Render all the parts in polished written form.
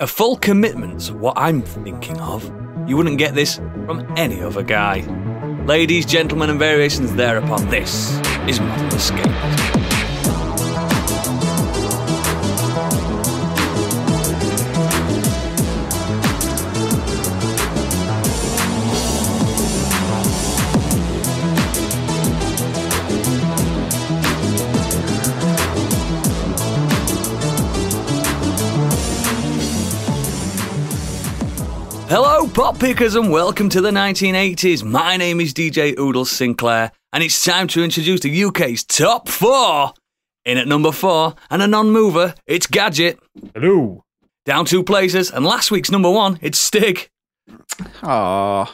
A full commitment's what I'm thinking of. You wouldn't get this from any other guy. Ladies, gentlemen, and variations thereupon, this is Modern Escapism. Hello, pop pickers, and welcome to the 1980s. My name is DJ Oodles Sinclair, and it's time to introduce the UK's top 4. In at number 4, and a non-mover, it's Gadget. Hello. Down 2 places, and last week's number 1, it's Stig. Aww.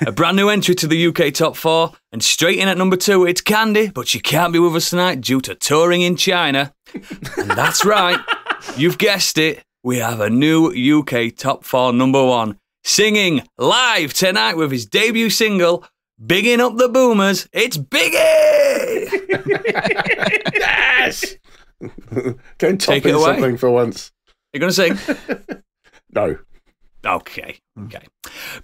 A brand new entry to the UK top 4, and straight in at number 2, it's Candy, but she can't be with us tonight due to touring in China. And that's right, you've guessed it. We have a new UK top 4 number 1, singing live tonight with his debut single, Bigging Up the Boomers, it's Biggie! Yes! Can top it something for once. You going to sing? No. Okay.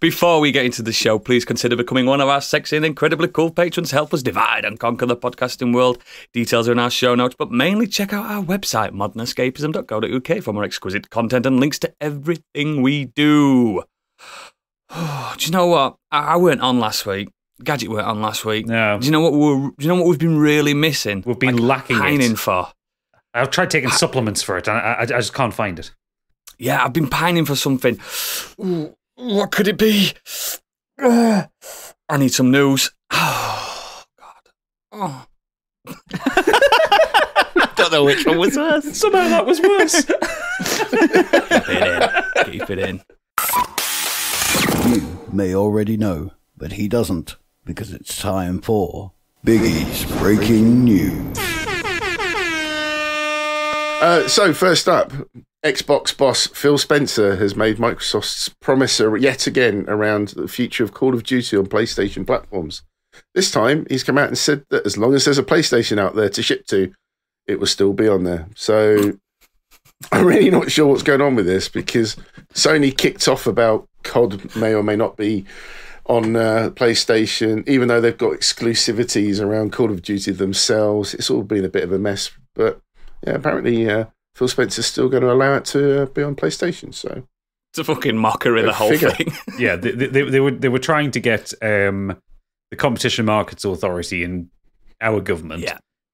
Before we get into the show, please consider becoming one of our sexy and incredibly cool patrons. Help us divide and conquer the podcasting world. Details are in our show notes, but mainly check out our website, modernescapism.co.uk, for more exquisite content and links to everything we do. Do you know what? I weren't on last week. Gadget weren't on last week. No. Do you know what we've been really missing? We've been lacking pining it. for. I've tried taking supplements for it, and I just can't find it. Yeah, I've been pining for something. Ooh, what could it be? I need some news. Oh, God. Oh. Don't know which one was worse. Somehow that was worse. Keep it in. You may already know, but he doesn't, because it's time for Biggie's Breaking News. So first up, Xbox boss Phil Spencer has made Microsoft's promise yet again around the future of Call of Duty on PlayStation platforms. This time, he's come out and said that as long as there's a PlayStation out there to ship to, it will still be on there. So I'm really not sure what's going on with this, because Sony kicked off about COD may or may not be on PlayStation, even though they've got exclusivities around Call of Duty themselves. It's all been a bit of a mess, but yeah, apparently Phil Spencer's still going to allow it to be on PlayStation. So it's a fucking mockery, the whole thing. Yeah, they were trying to get the Competition Markets Authority and our government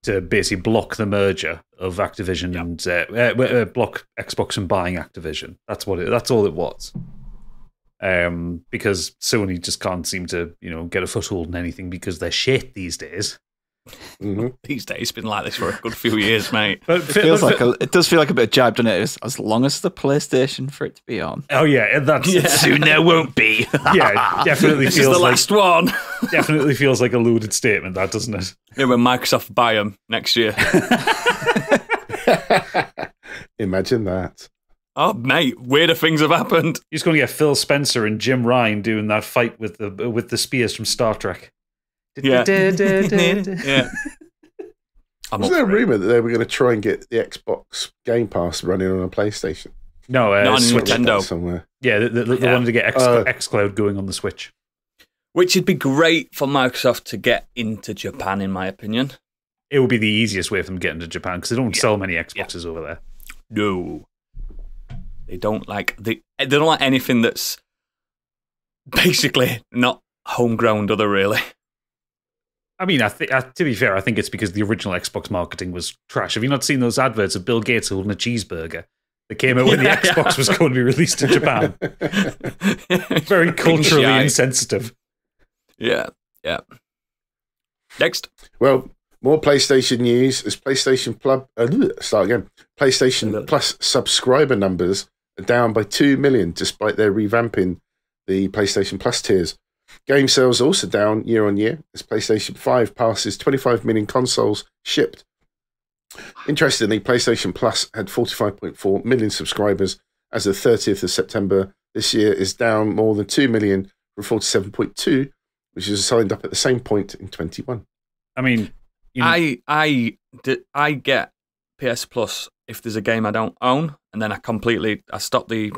to basically block the merger of Activision and block Xbox from buying Activision. That's all it was. Because Sony just can't seem to get a foothold in anything because they're shit these days. Mm-hmm. These days, it's been like this for a good few years, mate. But it does feel like a bit jabbed, doesn't it? As long as the PlayStation for it to be on. Oh yeah, soon there won't be. Yeah, definitely this feels is the last one. Definitely feels like a loaded statement, that doesn't it? Yeah, when Microsoft buy them next year. Imagine that. Oh, mate, weirder things have happened. You're just going to get Phil Spencer and Jim Ryan doing that fight with the spears from Star Trek. Yeah. Yeah. Wasn't there a rumour that they were going to try and get the Xbox Game Pass running on a PlayStation? No, not on Switch. Nintendo. Somewhere. Yeah, they wanted to get xCloud going on the Switch. Which would be great for Microsoft to get into Japan, in my opinion. It would be the easiest way for them to get into Japan, because they don't sell many Xboxes over there. No. They don't like anything that's basically not homegrown, do they, really? I mean, to be fair, I think it's because the original Xbox marketing was trash. Have you not seen those adverts of Bill Gates holding a cheeseburger that came out when the Xbox was going to be released in Japan? Very culturally insensitive. Yeah. Next. Well, more PlayStation news as PlayStation Plus subscriber numbers are down by 2 million despite their revamping the PlayStation Plus tiers. Game sales are also down year on year as PlayStation 5 passes 25 million consoles shipped. Interestingly, PlayStation Plus had 45.4 million subscribers as of 30th of September. This year is down more than 2 million from 47.2, which is signed up at the same point in 21. I mean, I get PS Plus if there's a game I don't own, and then I stop the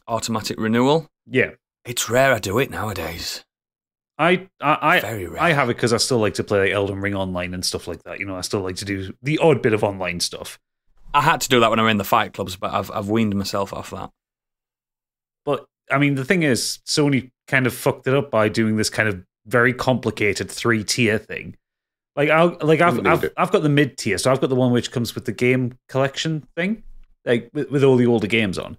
automatic renewal. Yeah. It's rare I do it nowadays. Very rare. I have it because I still like to play like Elden Ring online and stuff like that. I still like to do the odd bit of online stuff. I had to do that when I were in the fight clubs, but I've weaned myself off that. But I mean, the thing is, Sony kind of fucked it up by doing this kind of very complicated 3-tier thing. Like I've got the mid tier, so I've got the one which comes with the game collection thing, like with all the older games on.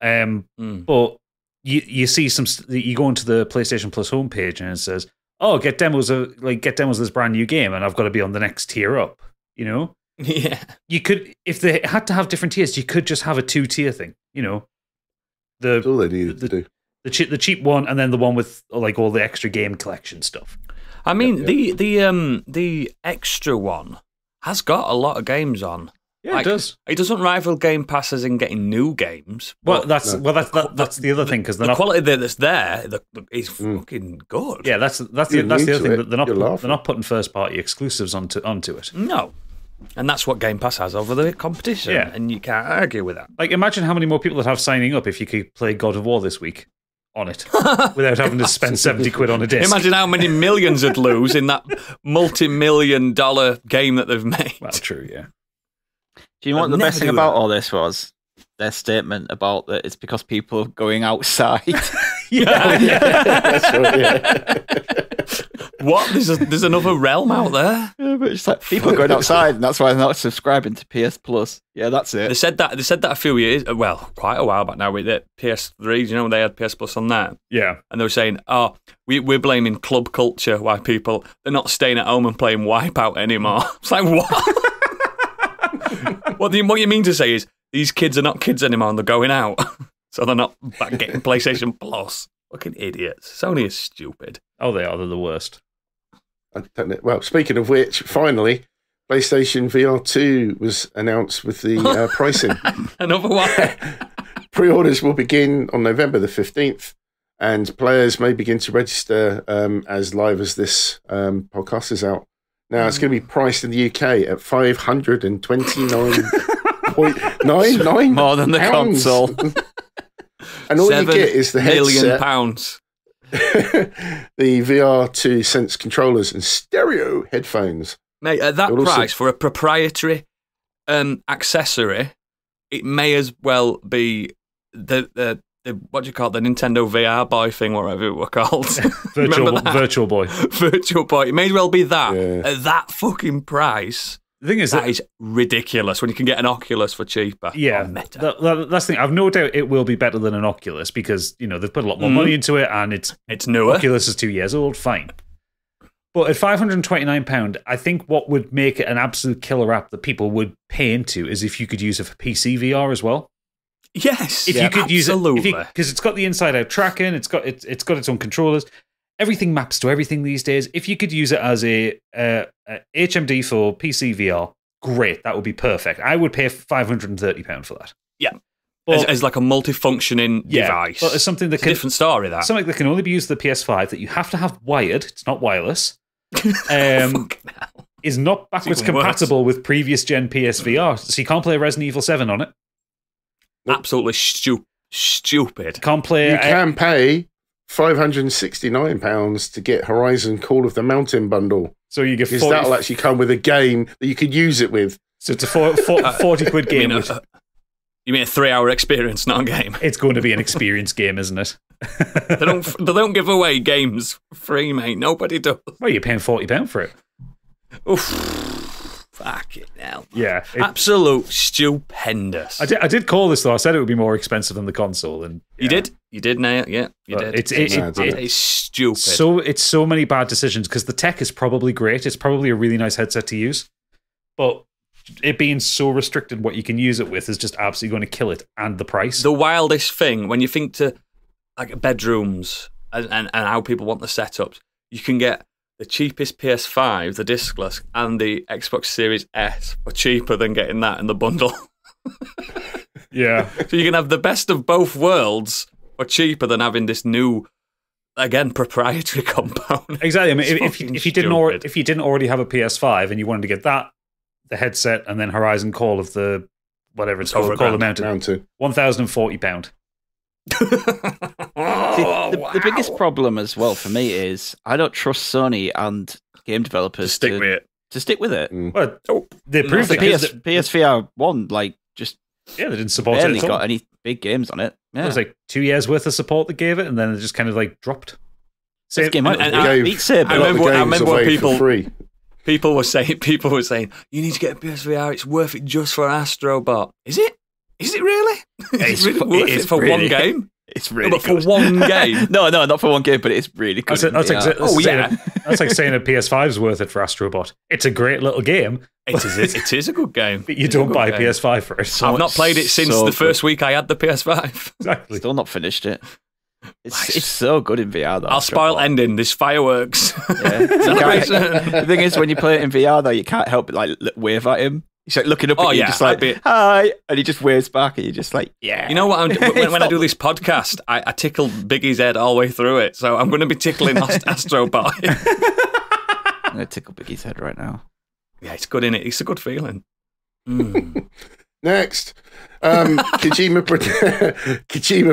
But you see you go into the PlayStation Plus homepage and it says, "Oh, get demos of this brand new game," and I've got to be on the next tier up. Yeah. You could, if they had to have different tiers, you could just have a 2-tier thing. That's all they needed to do. The cheap one, and then the one with like all the extra game collection stuff. I mean, the extra one has got a lot of games on. Yeah, it does. It doesn't rival Game Pass as in getting new games. Well, that's the other thing, because the quality that's there is fucking good. Yeah, that's the other thing, that they're not putting first party exclusives onto it. No. And that's what Game Pass has over the competition. Yeah. And you can't argue with that. Like, imagine how many more people would have signing up if you could play God of War this week on it without having to spend 70 quid on a disc. Imagine how many millions it'd lose in that multi-million-dollar game that they've made. Well, true, yeah. Do you know what the best thing about all this was? Their statement about that it's because people are going outside. That's right, yeah. What? There's another realm out there? Yeah, but it's like people are going outside, and that's why they're not subscribing to PS Plus. Yeah, that's it. They said that a few years, well, quite a while back now with the PS3. They had PS Plus on that. Yeah, and they were saying, "Oh, we're blaming club culture. Why they're not staying at home and playing Wipeout anymore." It's like, what? What you mean to say is these kids are not kids anymore and they're going out, so they're not back getting PlayStation Plus. Fucking idiots. Sony is stupid. Oh, they are. They're the worst. Well, speaking of which, finally, PlayStation VR 2 was announced with the pricing. Another one. Pre-orders will begin on November the 15th, and players may begin to register as live as this podcast is out. Now, it's going to be priced in the UK at £529.99. More than the console. And all you get is the headset, £7 the VR2 Sense controllers, and stereo headphones. Mate, at that price for a proprietary accessory, it may as well be the what do you call it, the Nintendo VR Boy thing, whatever it were called. Virtual Boy. Virtual Boy. It may as well be that at that fucking price. The thing is, that is ridiculous when you can get an Oculus for cheaper. Yeah, that's the thing. I've no doubt it will be better than an Oculus because they've put a lot more money into it, and it's newer. Oculus is 2 years old, fine. But at £529, I think what would make it an absolute killer app that people would pay into is if you could use it for PC VR as well. Yes, if you could absolutely. use it, because it's got the inside-out tracking, it's got its own controllers. Everything maps to everything these days. If you could use it as a HMD for PC VR, great. That would be perfect. I would pay £530 for that. Yeah, as like a multifunctioning device. But it's something that a different story. That something that can only be used with the PS5 that you have to have wired. It's not wireless. Is not backwards compatible with previous gen PSVR, so you can't play Resident Evil 7 on it. Absolutely stupid. Can't play. You can pay £569 to get Horizon Call of the Mountain bundle. So you get because that'll actually come with a game that you could use it with. So it's a 40 quid game. You mean a 3-hour experience, not a game? It's going to be an experience game, isn't it? They don't give away games free, mate. Nobody does. Well, you're paying £40 for it. Oof. Fucking hell. Yeah. Absolute stupendous. I did call this, though. I said it would be more expensive than the console. And You did, Nate. Yeah, you did. It's stupid. So it's so many bad decisions because the tech is probably great. It's probably a really nice headset to use. But it being so restricted what you can use it with is just absolutely going to kill it. And the price. The wildest thing, when you think to like bedrooms and how people want the setups, you can get the cheapest PS5, the discless, and the Xbox Series S for cheaper than getting that in the bundle. Yeah. So you can have the best of both worlds for cheaper than having this new, again, proprietary component. Exactly. I mean, if you didn't already have a PS5 and you wanted to get that, the headset, and then Horizon Call of the whatever it's Over called a the mountain. £1,040. The biggest problem as well for me is I don't trust Sony and game developers to stick with it. Well, they proved The it. PSVR 1 they didn't support it barely at all. got any big games on it. Yeah. It was like 2 years worth of support they gave it, and then it just kind of like dropped. This game Beat Saber. I remember when people were saying, you need to get a PSVR. It's worth it just for Astrobot. Is it? Is it really? Is it really worth it for one game? It's really but good. for one game. No, not for one game, but it's really good. That's like saying a PS5 is worth it for Astrobot. It's a great little game. It is a good game. But you don't buy a PS5 for it. I've not played it since the first week I had the PS5. Exactly. Still not finished it. It's so good in VR, though. I'll spoil ending. There's fireworks. Yeah. The thing is, when you play it in VR, though, you can't help but like wave at him. He's like looking up at you, just like, hi, and he just waves back, and you're just like, yeah. You know what? When I do this podcast, I tickle Biggie's head all the way through it, so I'm going to be tickling Astrobot. I'm going to tickle Biggie's head right now. Yeah, it's good, innit? It's a good feeling. Next, Kojima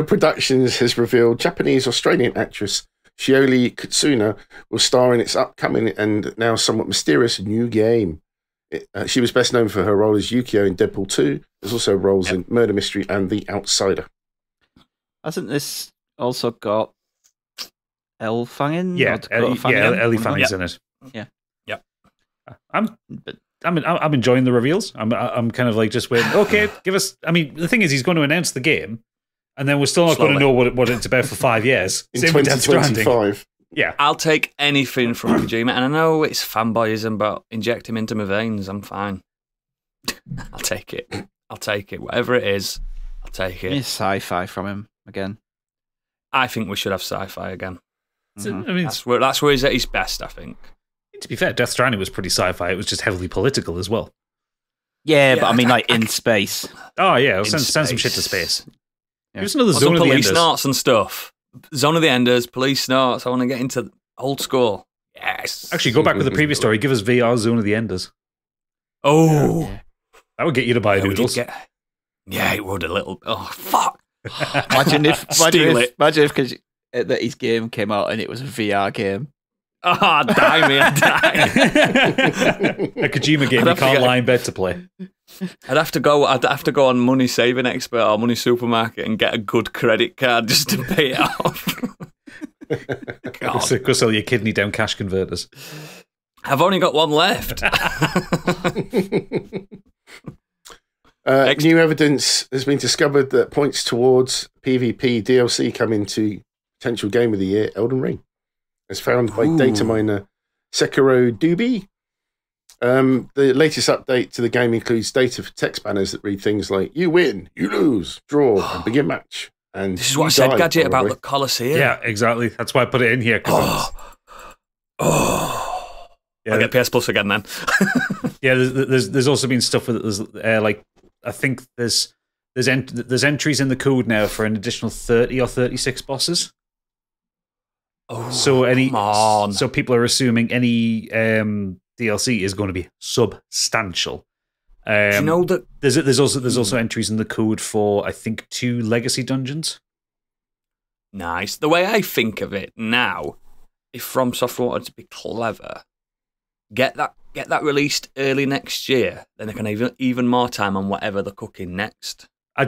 Productions has revealed Japanese-Australian actress Shioli Kutsuna will star in its upcoming and now somewhat mysterious new game. She was best known for her role as Yukio in Deadpool 2. There's also roles in Murder Mystery and The Outsider. Hasn't this also got Elle Fanning? Yeah, Ellie Fanning's in it. Yeah. I'm enjoying the reveals. I'm kind of like just waiting. Okay, give us. I mean, the thing is, he's going to announce the game, and then we're still not going to know what it's about for 5 years. In 2025. Yeah, I'll take anything from Kojima, and I know it's fanboyism, but inject him into my veins. I'm fine. I'll take it. Whatever it is, I'll take it. It's sci-fi from him again. I think we should have sci-fi again. I mean, that's where he's at his best, I think. To be fair, Death Stranding was pretty sci-fi. It was just heavily political as well. Yeah, but I mean, like in space. Oh yeah, send some shit to space. Yeah. There's another Zone of the police Enders. snorts and stuff. Zone of the Enders, police snorts. I want to get into old school. Yes. Actually, go back with the previous story. Give us VR Zone of the Enders. Oh, that would get you to buy noodles. Yeah, it would a little. Oh fuck! Imagine if that his game came out and it was a VR game. Oh, die me, I'd die. A Kojima game you can't lie in bed to play. I'd have to go on Money Saving Expert or Money Supermarket and get a good credit card just to pay it off. Go sell your kidney down cash converters. I've only got one left. New evidence has been discovered that points towards PvP DLC coming to potential Game of the Year, Elden Ring, as found by data miner Sekiro Doobie. The latest update to the game includes data for text banners that read things like "You win, you lose, draw, and begin match." And this is what I said, Gadget, about the Colosseum. Yeah, exactly. That's why I put it in here. Yeah, I'll get PS Plus again then. Yeah, there's also been stuff with there's like I think there's entries in the code now for an additional 30 or 36 bosses. Oh, so people are assuming any DLC is going to be substantial. Do you know that there's also entries in the code for I think 2 legacy dungeons. Nice. The way I think of it now, if From Software wanted to be clever, get that released early next year, then they can have even more time on whatever they're cooking next. I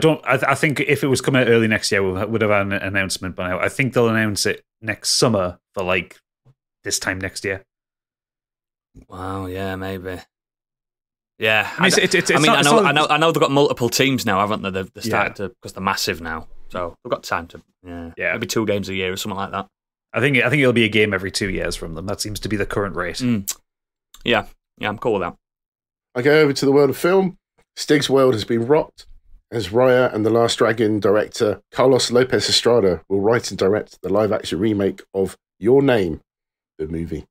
think if it was coming out early next year, we would have had an announcement by now. I think they'll announce it next summer for like this time next year. Wow, yeah, maybe. Yeah, I know they've got multiple teams now, haven't they? They've started to, because they're massive now, so they've got time to. Yeah, maybe 2 games a year or something like that. I think it'll be a game every 2 years from them. That seems to be the current rate. Yeah, I'm cool with that. I go over to the world of film. Stig's world has been rocked as Raya and the Last Dragon director Carlos Lopez Estrada will write and direct the live-action remake of Your Name, the movie.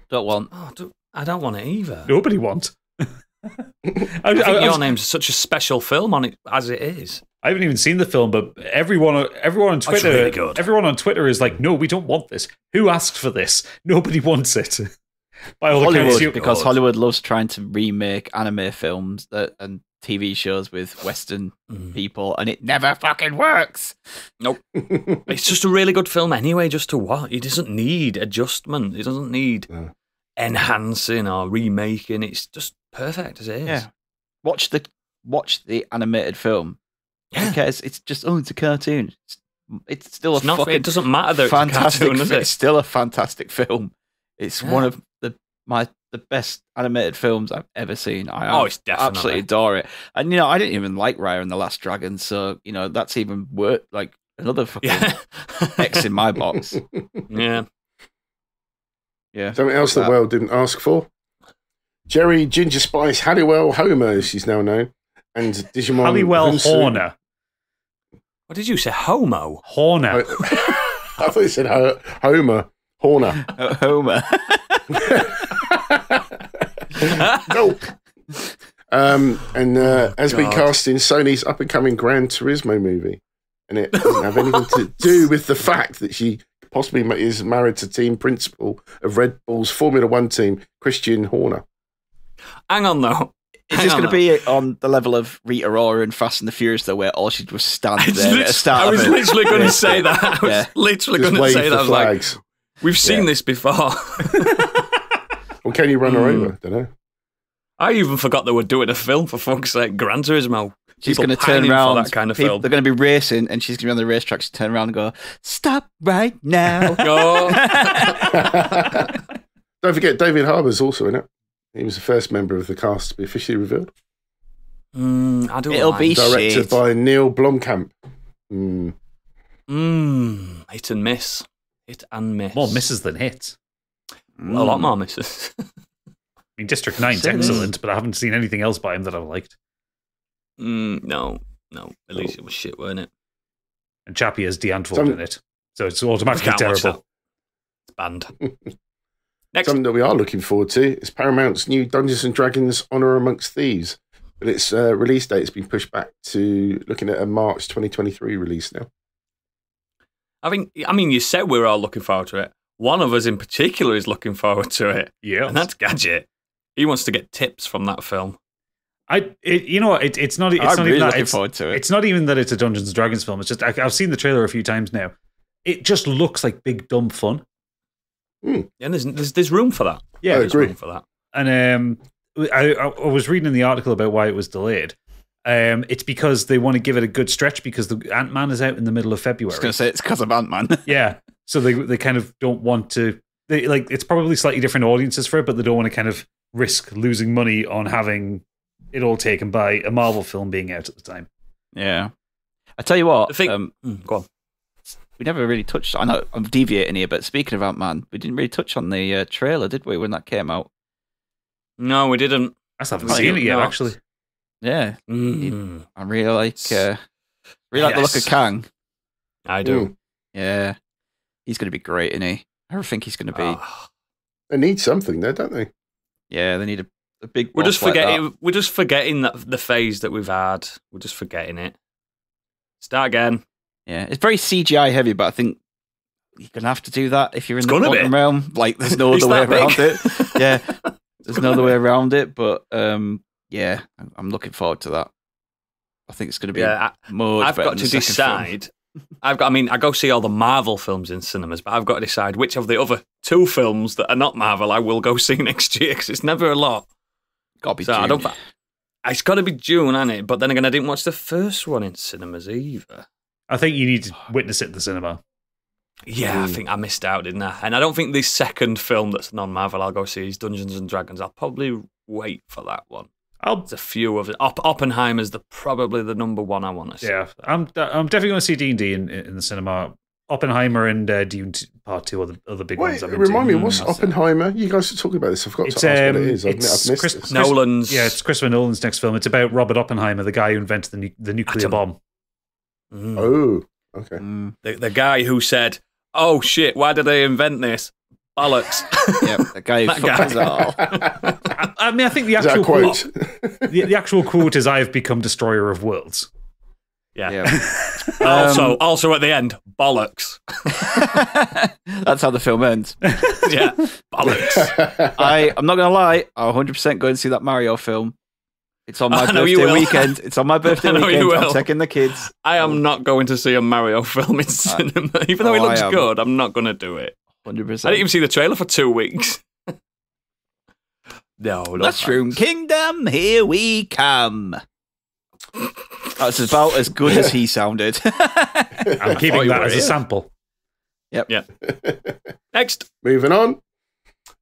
Don't want. I don't want it either. Nobody wants. I think Your Name's such a special film on it as it is. I haven't even seen the film, but everyone on Twitter, really good. Everyone on Twitter is like, "No, we don't want this. Who asked for this? Nobody wants it." By all Hollywood, because Hollywood loves trying to remake anime films and TV shows with Western people, and it never fucking works. Nope. It's just a really good film anyway, just to watch. It doesn't need adjustment. It doesn't need enhancing or remaking. It's just perfect as it is. Yeah. Watch the animated film. Yeah. Who cares? It's just, it's a cartoon. It's still It's not, fucking it doesn't matter that fantastic. It's a cartoon, does it? It's still a fantastic film. It's one of the best animated films I've ever seen. It's definitely absolutely adore it. And I didn't even like Raya and the Last Dragon, so that's even worse. Like another fucking X in my box. Yeah. Something else the world didn't ask for. Jerry Ginger Spice Halliwell Homer, as she's now known, and Digimon Halliwell Hunsu. Horner. What did you say? Homo? Horner. I thought you said Homer. Horner. Homer. No. Has been cast in Sony's up-and-coming Gran Turismo movie. And it doesn't have anything to do with the fact that she possibly is married to team principal of Red Bull's Formula One team, Christian Horner. Hang on, though. Is this going to be on the level of Rita Ora in Fast and the Furious, though, where all she did was stand there at the start? I was literally going to say that. I was literally going to say that. I was flags. Like, we've seen this before. Well, can you run her over? Don't know. I even forgot they were doing a film, for fuck's sake. Gran Turismo. She's going to turn around. For that kind of film. They're going to be racing, and she's going to be on the racetrack. She's turn around and go, "Stop right now!" Don't forget, David Harbour's also in it. He was the first member of the cast to be officially revealed. I don't. It'll be directed by Neil Blomkamp. Hit and miss. Hit and miss. More misses than hits. A lot more misses. I mean, District 9's excellent, but I haven't seen anything else by him that I've liked. No. At least it was shit, weren't it? And Chappie has D'Antwoord in it, so it's automatically terrible. It's banned. Next. Something that we are looking forward to is Paramount's new Dungeons & Dragons Honor Amongst Thieves. But its release date has been pushed back to looking at a March 2023 release now. I mean, you said we were all looking forward to it. One of us in particular is looking forward to it. Yeah. And that's Gadget. He wants to get tips from that film. It's not I'm even really that. looking forward to it. It's not even that it's a Dungeons & Dragons film. It's just, I've seen the trailer a few times now. It just looks like big, dumb fun. And there's room for that. Yeah, there's room for that. And I was reading in the article about why it was delayed. It's because they want to give it a good stretch because the Ant-Man is out in the middle of February. I was going to say it's because of Ant-Man. Yeah, so they kind of don't want to. It's probably slightly different audiences for it, but they don't want to kind of risk losing money on having it all taken by a Marvel film being out at the time. Yeah, I tell you what. Go on. We never really touched. I know I'm deviating here, but speaking of Ant-Man, we didn't really touch on the trailer, did we? When that came out. No, we didn't. I still haven't seen it yet, actually. Yeah, I really like the look of Kang. I do. Yeah, he's going to be great, isn't he? I think he's going to be. They need something there, don't they? Yeah, they need a big. We're just forgetting. Like we're just forgetting that the phase that we've had. We're just forgetting it. Start again. Yeah, it's very CGI heavy, but I think you're going to have to do that if you're in the quantum realm. Like, there's no other way around it. Yeah, there's no other way around it. But yeah, I'm looking forward to that. I think it's going to be more. I've got to decide. I go see all the Marvel films in cinemas, but I've got to decide which of the other two films that are not Marvel I will go see next year because it's never a lot. Got to be June. It's got to be June, hasn't it? But then again, I didn't watch the first one in cinemas either. I think you need to witness it in the cinema. Yeah, I think I missed out, didn't I? And I don't think the second film that's non-Marvel I'll go see is Dungeons & Dragons. I'll probably wait for that one. There's a few of it. Oppenheimer's probably the number one I want to see. Yeah, I'm definitely going to see D&D in the cinema. Oppenheimer and Dune Part 2 are the big ones. Remind me, what's Oppenheimer? You guys are talking about this. I've got to ask what it is. I've missed this. Nolan's. Yeah, it's Christopher Nolan's next film. It's about Robert Oppenheimer, the guy who invented the nuclear bomb. Oh, okay. The guy who said, "Oh shit, why did they invent this? Bollocks." Yeah, the guy who fucked us all. I mean, I think the actual quote, the actual quote is, "I've become destroyer of worlds." Yeah. Also at the end, bollocks. That's how the film ends. Yeah, bollocks. I'm not going to lie. I'll 100% go and see that Mario film. It's on my birthday weekend. It's on my birthday weekend. I'm taking the kids. I am not going to see a Mario film in cinema. Even though it looks good, I'm not going to do it. 100%. I didn't even see the trailer for 2 weeks. No, Mushroom Kingdom, here we come. That's about as good as he sounded. I'm keeping that as a sample. Yep. Yeah. Next. Moving on.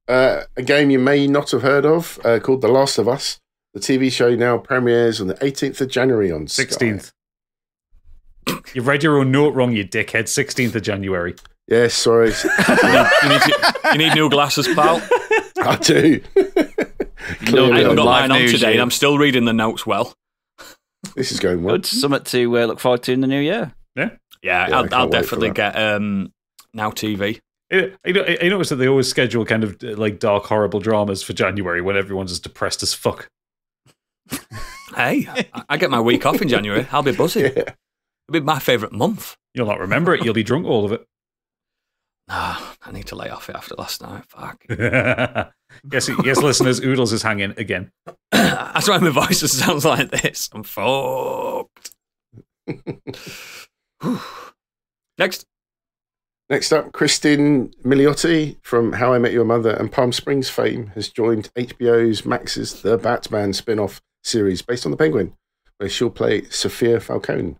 A game you may not have heard of called The Last of Us. The TV show now premieres on the 18th of January on 16th. You've read your own note wrong, you dickhead. 16th of January. Yes, sorry. you need new glasses, pal. I do. I haven't got mine on today, and I'm still reading the notes well. This is going well. Good. Something to look forward to in the new year. Yeah, I'll definitely get Now TV. I noticed that they always schedule kind of like dark, horrible dramas for January when everyone's as depressed as fuck. Hey, I get my week off in January. I'll be buzzing. Yeah. It'll be my favourite month. You'll not remember it. You'll be drunk all of it. I need to lay off it after last night. Fuck. yes, listeners, Oodles is hanging again. That's why my voice just sounds like this. I'm fucked. Next up, Kristen Milioti from How I Met Your Mother and Palm Springs fame has joined HBO's Max's The Batman spin-off series based on the Penguin, where she'll play Sophia Falcone.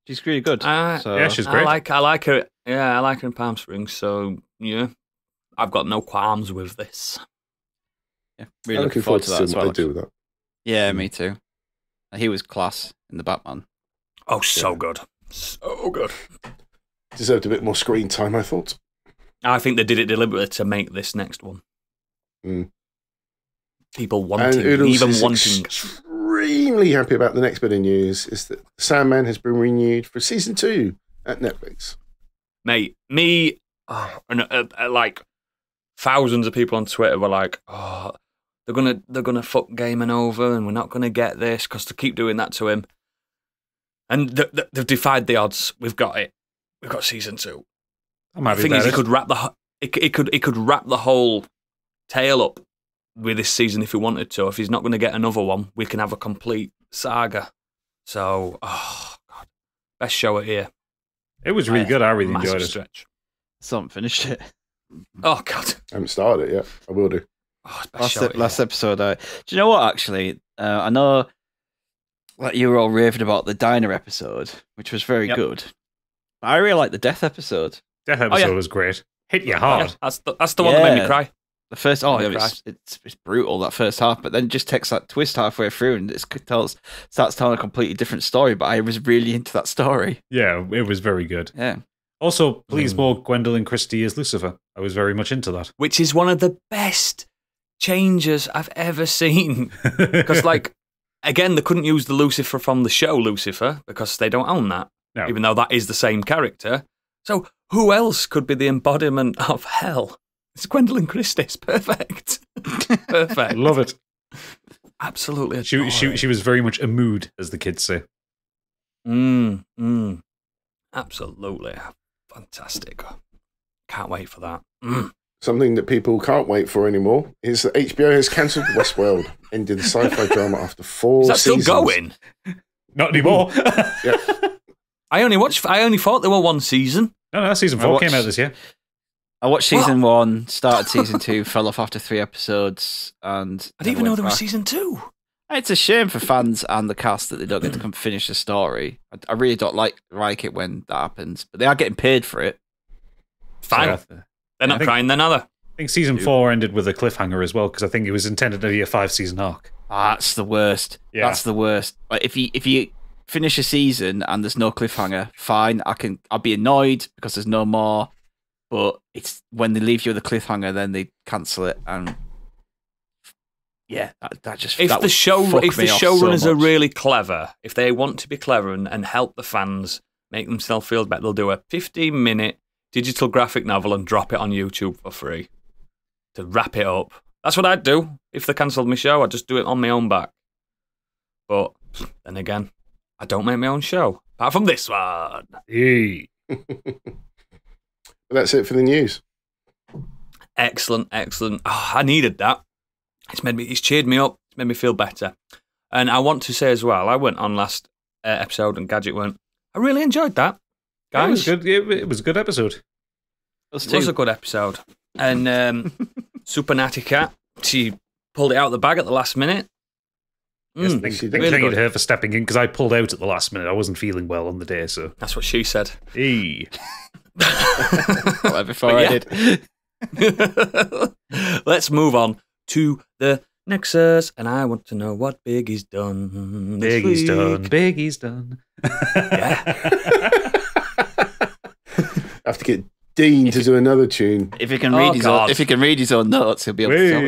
She's really good. Yeah, she's great. I like her. Yeah, I like her in Palm Springs. So yeah, I've got no qualms with this. Yeah, really looking forward to that as well. What they do with that. Yeah, me too. He was class in the Batman. Oh, so good, so good. Deserved a bit more screen time, I thought. I think they did it deliberately to make this next one. People wanting, extremely happy about the next bit of news is that Sandman has been renewed for season 2 at Netflix. Mate, and like thousands of people on Twitter were like, "Oh, they're gonna fuck Gaiman over, and we're not gonna get this because they keep doing that to him." And they've defied the odds. We've got it. We've got season 2. The thing is, it could wrap the whole tale up with this season if he wanted to. If he's not going to get another one, we can have a complete saga. So, oh god, best show it here. It was really good. I really enjoyed it. Stretch. Still haven't finished it. Oh god, I haven't started it yet. I will do. Oh, last episode. Do you know what? Actually, I know like you were all raving about the diner episode, which was very good. I really like the death episode. Death episode was great. Hit you hard. Yeah, that's the one that made me cry. The first, it's brutal, that first half, but then it just takes that twist halfway through and starts telling a completely different story, but I was really into that story. Yeah, it was very good. Yeah. Also, please more Gwendolyn Christie as Lucifer. I was very much into that. Which is one of the best changes I've ever seen. Because, like, again, they couldn't use the Lucifer from the show Lucifer because they don't own that, even though that is the same character. So who else could be the embodiment of hell? It's Gwendolyn Christie. It's perfect. Perfect. Love it. Absolutely. She was very much a mood, as the kids say. Absolutely. Fantastic. Can't wait for that. Something that people can't wait for anymore is that HBO has cancelled Westworld, ended the sci-fi drama after 4 seasons. Is that still going? Not anymore. Yeah. I only thought there were 1 season. No, season 4 came out this year. I watched season 1, started season 2, fell off after 3 episodes, and I didn't even know there was season 2. It's a shame for fans and the cast that they don't get to come finish the story. I really don't like it when that happens, but they are getting paid for it. Fine. They're not crying then, are they? I think season 4 ended with a cliffhanger as well, because I think it was intended to be a 5-season arc. That's the worst. Yeah. That's the worst. Like, if you finish a season and there's no cliffhanger, fine. I'll be annoyed because there's no more. But it's when they leave you with a cliffhanger, then they cancel it, and that just. If the showrunners are really clever, if they want to be clever and help the fans make themselves feel better, they'll do a 15-minute digital graphic novel and drop it on YouTube for free to wrap it up. That's what I'd do if they cancelled my show. I'd just do it on my own back. But then again, I don't make my own show apart from this one. Hey. That's it for the news. Excellent. Oh, I needed that. It's cheered me up. It's made me feel better. And I want to say as well, I went on last episode and Gadget went, I really enjoyed that, guys. It was good. It was a good episode. It was a good episode. And Supernatica, she pulled it out of the bag at the last minute. Yes, thank you to her for stepping in, because I pulled out at the last minute. I wasn't feeling well on the day, so... That's what she said. Hey. Before I did. Let's move on to the Nexus, and I want to know what Biggie's done. Biggie's done. Yeah. Have to get Dean to do another tune. If he can read his own notes, he'll be able to tell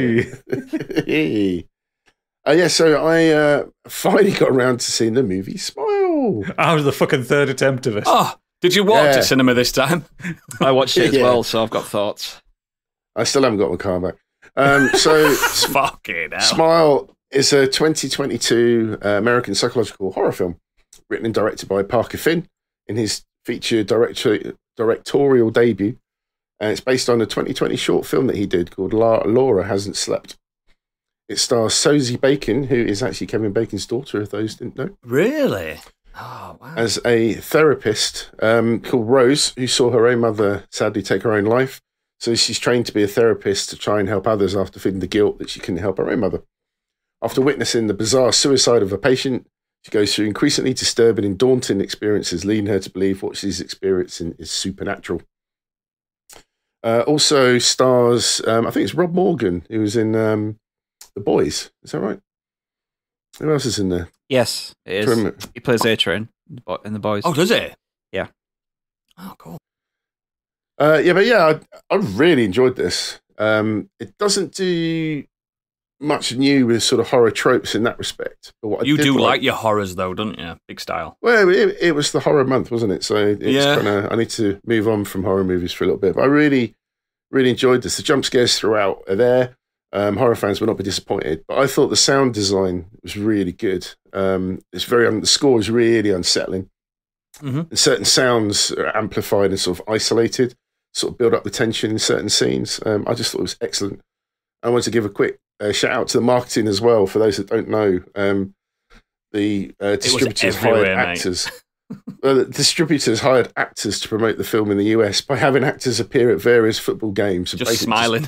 you. Yeah, so I finally got around to seeing the movie Smile. After the fucking third attempt of it. Oh, did you walk to cinema this time? I watched it as well, so I've got thoughts. I still haven't got my car back. So fucking hell. Smile is a 2022 American psychological horror film written and directed by Parker Finn in his feature directorial debut. And it's based on a 2020 short film that he did called Laura Hasn't Slept. It stars Sosie Bacon, who is actually Kevin Bacon's daughter, if those didn't know. Really? Oh, wow. As a therapist called Rose, who saw her own mother sadly take her own life. So she's trained to be a therapist to try and help others after feeling the guilt that she couldn't help her own mother. After witnessing the bizarre suicide of a patient, she goes through increasingly disturbing and daunting experiences, leading her to believe what she's experiencing is supernatural. Also stars, I think it's Rob Morgan, who was in The Boys. Is that right? Who else is in there? Yes, it is. He plays A-Train in The Boys. Oh, does he? Yeah. Oh, cool. I really enjoyed this. It doesn't do much new with sort of horror tropes in that respect. But what you do like your horrors, though, don't you? Big style. Well, it was the horror month, wasn't it? So I need to move on from horror movies for a little bit. But I really, really enjoyed this. The jump scares throughout are there. Horror fans will not be disappointed. But I thought the sound design was really good. The score is really unsettling. Mm-hmm. And certain sounds are amplified and sort of isolated, sort of build up the tension in certain scenes. I just thought it was excellent. I want to give a quick shout out to the marketing as well. For those that don't know, the distributors hired actors. The distributors hired actors to promote the film in the US by having actors appear at various football games. Just smiling.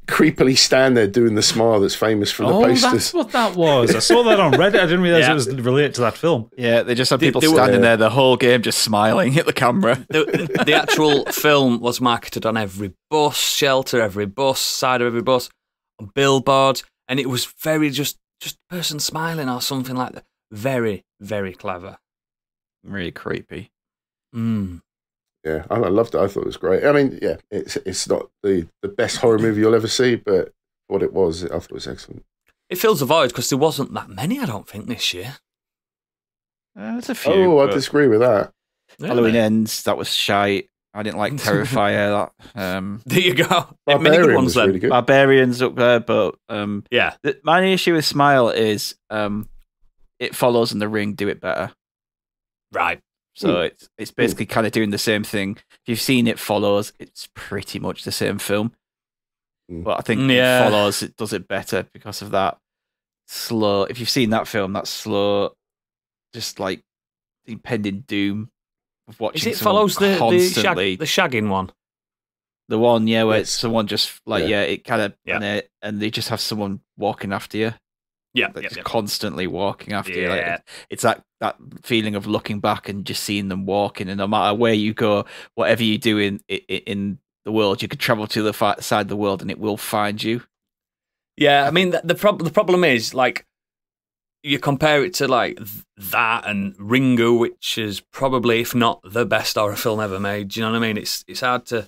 Creepily stand there doing the smile that's famous from the posters. Oh, that's what that was. I saw that on Reddit. I didn't realise it was related to that film. Yeah, they just had people standing there the whole game just smiling at the camera. The actual film was marketed on every bus shelter, every bus, side of every bus, on billboards, and it was very just a person smiling or something like that. Very, very clever. Really creepy. Yeah, I loved it. I thought it was great. I mean, yeah, it's not the best horror movie you'll ever see, but what it was, I thought it was excellent. It fills the void because there wasn't that many, I don't think, this year. There's a few. Oh, I disagree with that. Really? Halloween Ends, that was shite. I didn't like Terrifier. There you go. Barbarian was really good. Barbarian's up there, but yeah. My issue with Smile is it follows and The Ring do it better. Right. So it's basically kind of doing the same thing. If you've seen It Follows, it's pretty much the same film. But I think It Follows, it does it better because of that slow. If you've seen that film, that slow, just like the impending doom of watching. Is It Follows the shagging one? The one, where it's someone just like it kind of and they just have someone walking after you. Yeah, just constantly walking after you. Like, it's that feeling of looking back and just seeing them walking, and no matter where you go, whatever you do in the world, you could travel to the side of the world, and it will find you. Yeah, I mean the problem is like you compare it to like that and Ringu, which is probably, if not the best horror film ever made. Do you know what I mean? It's hard to,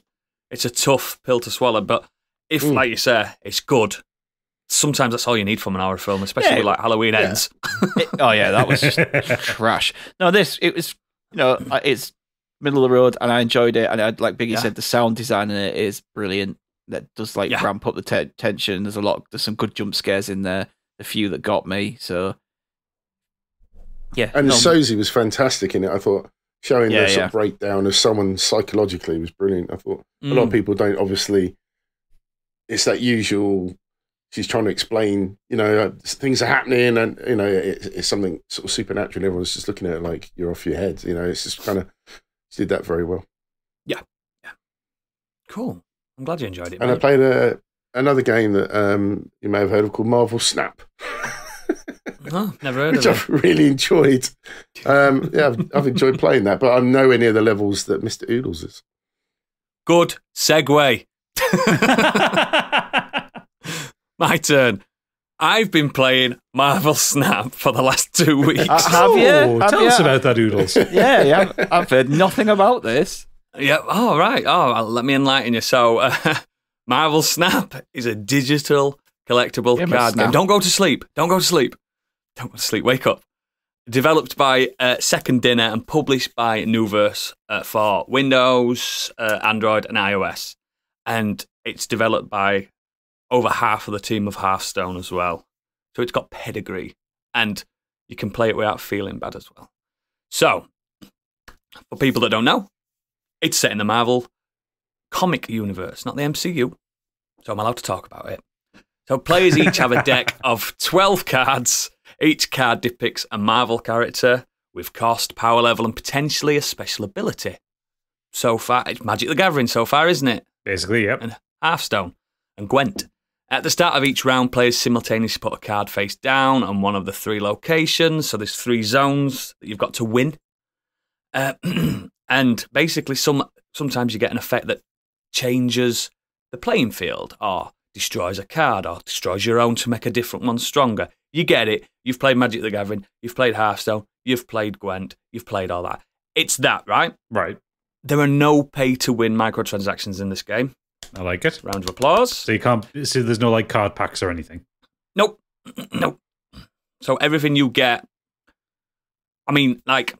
it's a tough pill to swallow, but if like you say, it's good. Sometimes that's all you need from an horror film, especially with like Halloween Ends. That was just trash. No, it was, it's middle of the road, and I enjoyed it. And like Biggie said, the sound design in it is brilliant. That does like ramp up the tension. There's some good jump scares in there. A few that got me. So and Sosie was fantastic in it. I thought showing the sort of breakdown of someone psychologically was brilliant. I thought a lot of people don't obviously. It's that usual she's trying to explain, things are happening, and it's something sort of supernatural. And everyone's just looking at it like you're off your head. It's just kind of, she did that very well. Yeah. Cool. I'm glad you enjoyed it. And mate. I played another game that you may have heard of called Marvel Snap. Oh, never heard which of it. I've really enjoyed. I've enjoyed playing that, but I'm nowhere near the levels that Mr. Oodles is. Good segue. My turn. I've been playing Marvel Snap for the last 2 weeks. Have you? Tell us about that, Oodles. Yeah. I've heard nothing about this. Yeah. Oh, right. Oh, let me enlighten you. So, Marvel Snap is a digital collectible card game. Don't go to sleep. Wake up. Developed by Second Dinner and published by Nuverse for Windows, Android, and iOS. And it's developed by over half of the team of Hearthstone as well. So it's got pedigree. And you can play it without feeling bad as well. So, for people that don't know, it's set in the Marvel comic universe, not the MCU. So I'm allowed to talk about it. So players each have a deck of 12 cards. Each card depicts a Marvel character with cost, power level, and potentially a special ability. So far, it's Magic the Gathering so far, isn't it? Basically, yep. And Hearthstone and Gwent. At the start of each round, players simultaneously put a card face down on one of the 3 locations. So there's 3 zones that you've got to win. And basically, sometimes you get an effect that changes the playing field, or destroys a card, or destroys your own to make a different one stronger. You get it. You've played Magic the Gathering. You've played Hearthstone. You've played Gwent. You've played all that. It's that, right? Right. There are no pay-to-win microtransactions in this game. I like it. Round of applause. So you can't. So there's no like card packs or anything. Nope. So everything you get. I mean, like,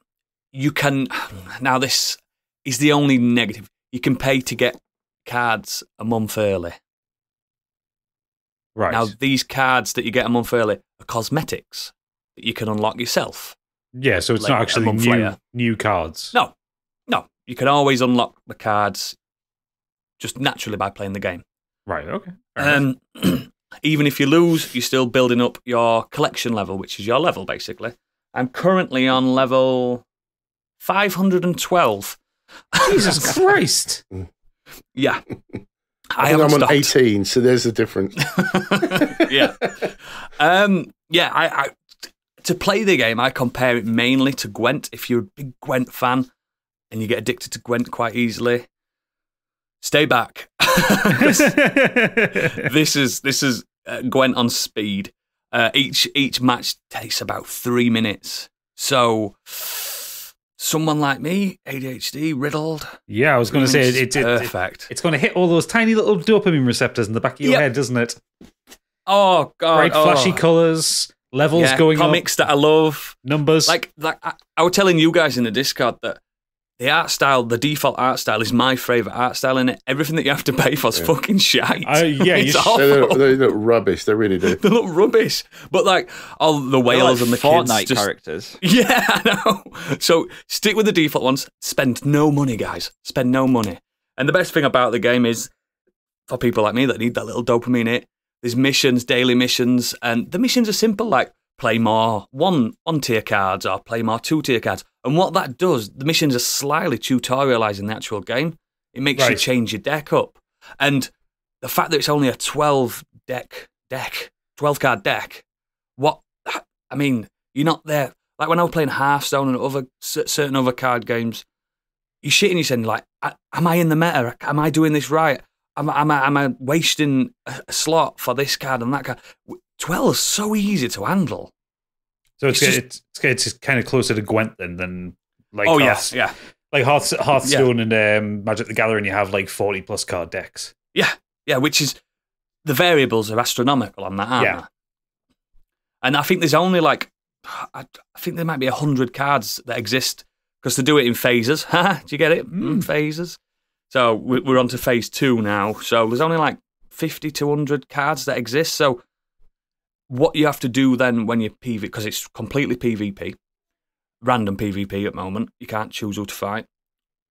you can. Now this is the only negative. You can pay to get cards a month early. Right. Now these cards that you get a month early are cosmetics that you can unlock yourself. Yeah. So it's not actually new cards. No. You can always unlock the cards just naturally by playing the game. Right. Okay. Even if you lose, you're still building up your collection level, which is your level, basically. I'm currently on level 512. Jesus Christ. Yeah. I'm on 18, so there's a difference. Yeah. I to play the game, I compare it mainly to Gwent. If you're a big Gwent fan and you get addicted to Gwent quite easily, stay back. This is Gwent on speed. Each match takes about 3 minutes. So someone like me, ADHD, riddled. Yeah, I was going to say it's perfect. It's going to hit all those tiny little dopamine receptors in the back of your head, doesn't it? Oh god! Bright, flashy colours, levels going comics up, that I love, numbers. Like I was telling you guys in the Discord that the art style, the default art style, is my favourite art style in it. Everything that you have to pay for is fucking shite. It's awful. They look rubbish. They really do. They look rubbish. But like all the whales and the Fortnite kids, characters. Yeah, I know. So stick with the default ones. Spend no money, guys. Spend no money. And the best thing about the game is, for people like me that need that little dopamine hit, there's missions, daily missions, and the missions are simple, like play more one tier cards or play more 2 tier cards. And what that does, the missions are slightly tutorializing the actual game. It makes you change your deck up. And the fact that it's only a 12 card deck, I mean, you're not there. Like when I was playing Hearthstone and other certain other card games, you're shitting yourself like, am I in the meta? Am I doing this right? Am I wasting a slot for this card and that card? 12 is so easy to handle. So it's kind of closer to Gwent than like yeah. Like Hearthstone and Magic the Gathering, you have like 40 plus card decks. Yeah, which is the variables are astronomical on that, aren't they? And I think there's only like I think there might be 100 cards that exist because they do it in phases. Do you get it? Phases. So we're on to phase 2 now. So there's only like 50 to 100 cards that exist. So what you have to do then when you PvP, because it's completely PvP, random PvP at the moment, you can't choose who to fight.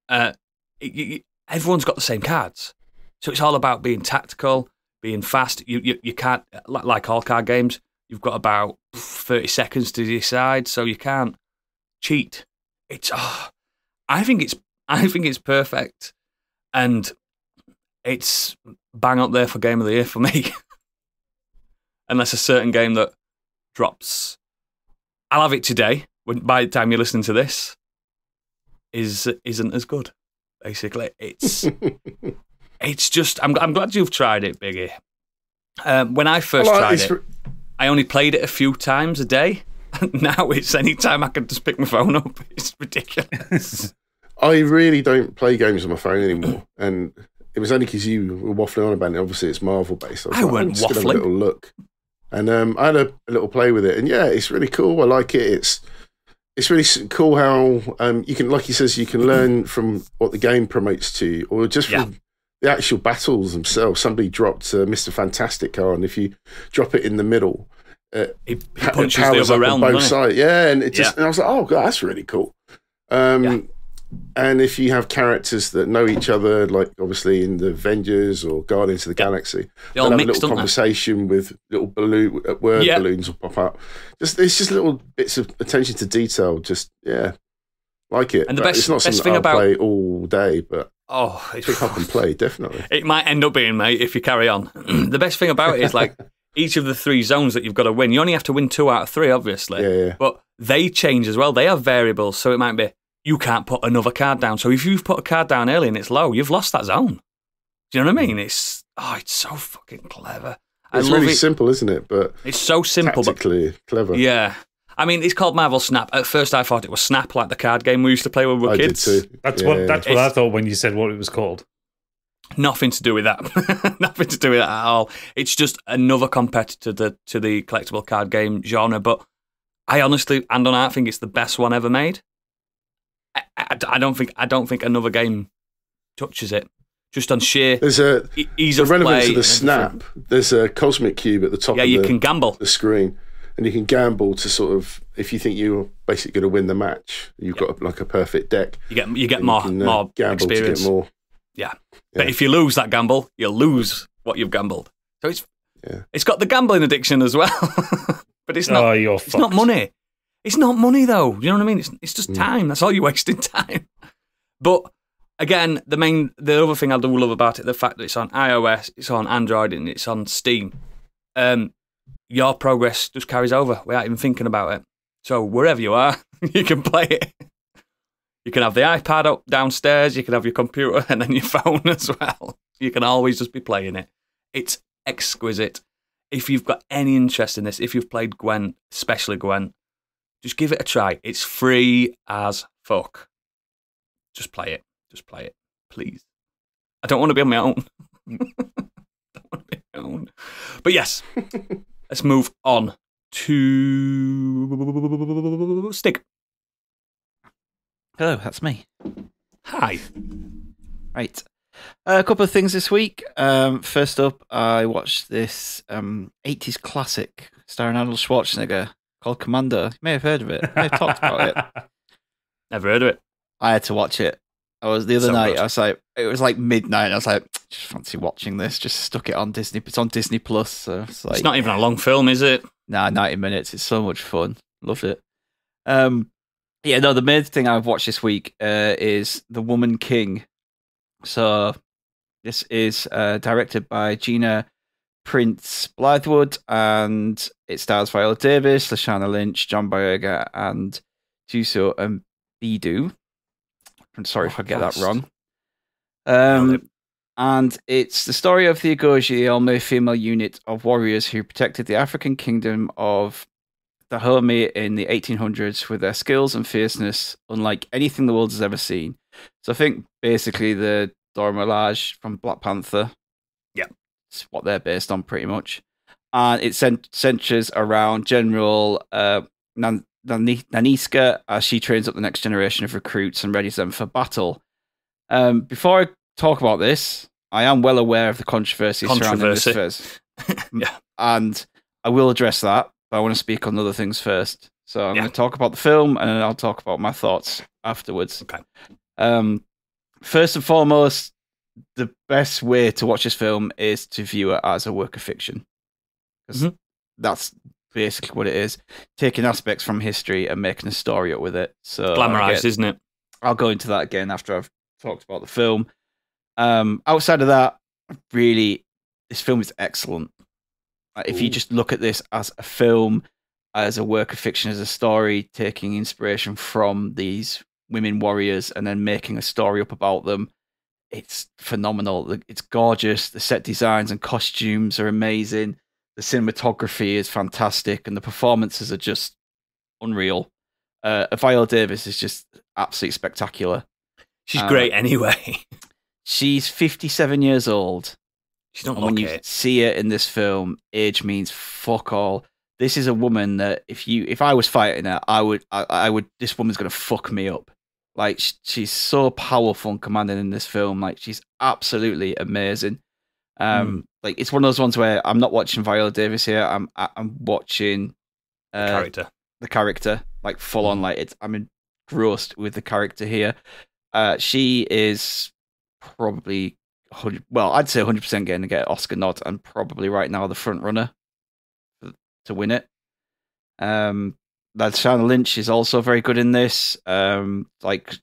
Everyone's got the same cards. So it's all about being tactical, being fast. You can't, like all card games, you've got about 30 seconds to decide, so you can't cheat. I think it's perfect, and it's bang up there for Game of the Year for me. Unless a certain game that drops, I'll have it today. By the time you're listening to this, isn't as good. Basically, it's just. I'm glad you've tried it, Biggie. When I first tried it, I only played it a few times a day. Now it's any time I can just pick my phone up. It's ridiculous. I really don't play games on my phone anymore, and it was only because you were waffling on about it. Obviously, it's Marvel based. I weren't waffling. Have a little look, and I had a little play with it, and yeah, it's really cool. I like it. It's really cool how you can, like he says, you can learn from what the game promotes to you, or just from the actual battles themselves. Somebody dropped Mr. Fantastic card, and if you drop it in the middle, it punches powers the other up on realm, both sides. Yeah, and it just, and I was like, oh god, that's really cool. And if you have characters that know each other, like obviously in the Avengers or Guardians of the Galaxy, they'll have a little conversation with little word balloons will pop up. It's just little bits of attention to detail. Just like it. And the best, it's not something I'll play all day, but pick up and play definitely. It might end up being, mate, if you carry on. The best thing about it is like each of the 3 zones that you've got to win. You only have to win 2 out of 3, obviously. Yeah. But they change as well. They have variables, so it might be. You can't put another card down. So if you've put a card down early and it's low, you've lost that zone. Do you know what I mean? It's so fucking clever. It's really simple, isn't it? But it's so simple, tactically clever. Yeah. I mean, it's called Marvel Snap. At first, I thought it was Snap, like the card game we used to play when we were kids. I did too. That's what I thought when you said what it was called. Nothing to do with that. Nothing to do with that at all. It's just another competitor to the collectible card game genre. But I honestly, and on art, think it's the best one ever made. I don't think another game touches it. Just on sheer ease of play. Relevant to the Snap, there's a cosmic cube at the top of can gamble. The screen. And you can gamble to sort of, if you think you're basically going to win the match, you've got like a perfect deck. You get more gamble experience. To get more. Yeah. But if you lose that gamble, you'll lose what you've gambled. So it's got the gambling addiction as well. But it's not. It's not money. It's not money though. You know what I mean? It's just time. That's all you're wasting time. But again, the other thing I do love about it, the fact that it's on iOS, it's on Android, and it's on Steam. Your progress just carries over without even thinking about it. So wherever you are, you can play it. You can have the iPad up downstairs, you can have your computer and then your phone as well. You can always just be playing it. It's exquisite. If you've got any interest in this, if you've played Gwent, especially Gwent, just give it a try. It's free as fuck. Just play it. Just play it, please. I don't want to be on my own. But yes, let's move on to Stig. Hello, that's me. Hi. Right. A couple of things this week. First up, I watched this 80s classic starring Arnold Schwarzenegger called Commando. You may have heard of it. I may have talked about it. Never heard of it. I had to watch it. The other night, I was like, it was like midnight. I was like, just fancy watching this. Just stuck it on Disney. It's on Disney Plus. So it's not even a long film, is it? Nah, 90 minutes. It's so much fun. Loved it. The main thing I've watched this week is The Woman King. So this is directed by Gina Prince Blythewood, and it stars Viola Davis, Lashana Lynch, John Boyega, and Juso and Bidu. I'm sorry if I get that wrong. And it's the story of the Agoji, the all-male female unit of warriors who protected the African kingdom of Dahomey in the 1800s with their skills and fierceness unlike anything the world has ever seen. So I think basically the Dora Milaje from Black Panther. Yeah. It's what they're based on pretty much. And it centers around General Naniska as she trains up the next generation of recruits and readies them for battle. Before I talk about this, I am well aware of the controversy surrounding this first. Yeah. And I will address that, but I want to speak on other things first. So I'm going to talk about the film and then I'll talk about my thoughts afterwards. Okay. First and foremost, the best way to watch this film is to view it as a work of fiction. Because that's basically what it is. Taking aspects from history and making a story up with it. So glamorized, isn't it? I'll go into that again after I've talked about the film. Outside of that, really, this film is excellent. If you just look at this as a film, as a work of fiction, as a story, taking inspiration from these women warriors and then making a story up about them, it's phenomenal. It's gorgeous. The set designs and costumes are amazing. The cinematography is fantastic, and the performances are just unreal. Viola Davis is just absolutely spectacular. She's great anyway. She's 57 years old. She's not. When you see it in this film, age means fuck all. This is a woman that if I was fighting her, I would. This woman's gonna fuck me up. Like, she's so powerful and commanding in this film. Like, she's absolutely amazing. Like, it's one of those ones where I'm not watching Viola Davis here. I'm watching the character, like, full on. Like, I'm engrossed with the character here. She is probably I'd say 100% going to get an Oscar nod, and probably right now the front runner to win it. Lashana Lynch is also very good in this. Like,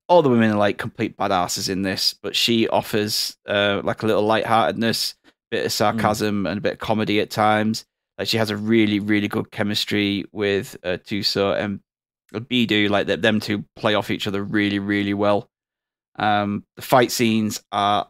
all the women are like complete badasses in this, but she offers like a little lightheartedness, bit of sarcasm, and a bit of comedy at times. Like, she has a really, really good chemistry with Tuso and Bidu. Like, them two play off each other really, really well. The fight scenes are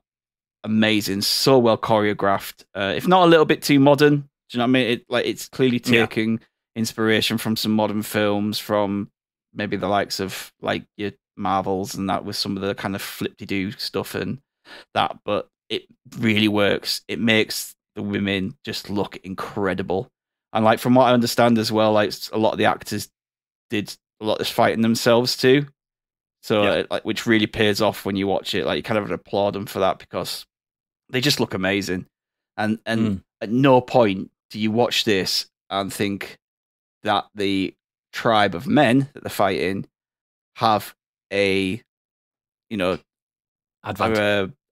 amazing, so well choreographed. If not a little bit too modern, do you know what I mean? It's clearly taking inspiration from some modern films, from maybe the likes of like your Marvels and that, with some of the kind of flip-de-doo stuff and that, but it really works. It makes the women just look incredible. And like, from what I understand as well, like, a lot of the actors did a lot of this fighting themselves too. So which really pays off when you watch it. Like, you kind of applaud them for that, because they just look amazing. And at no point do you watch this and think that the tribe of men that they're fighting have a,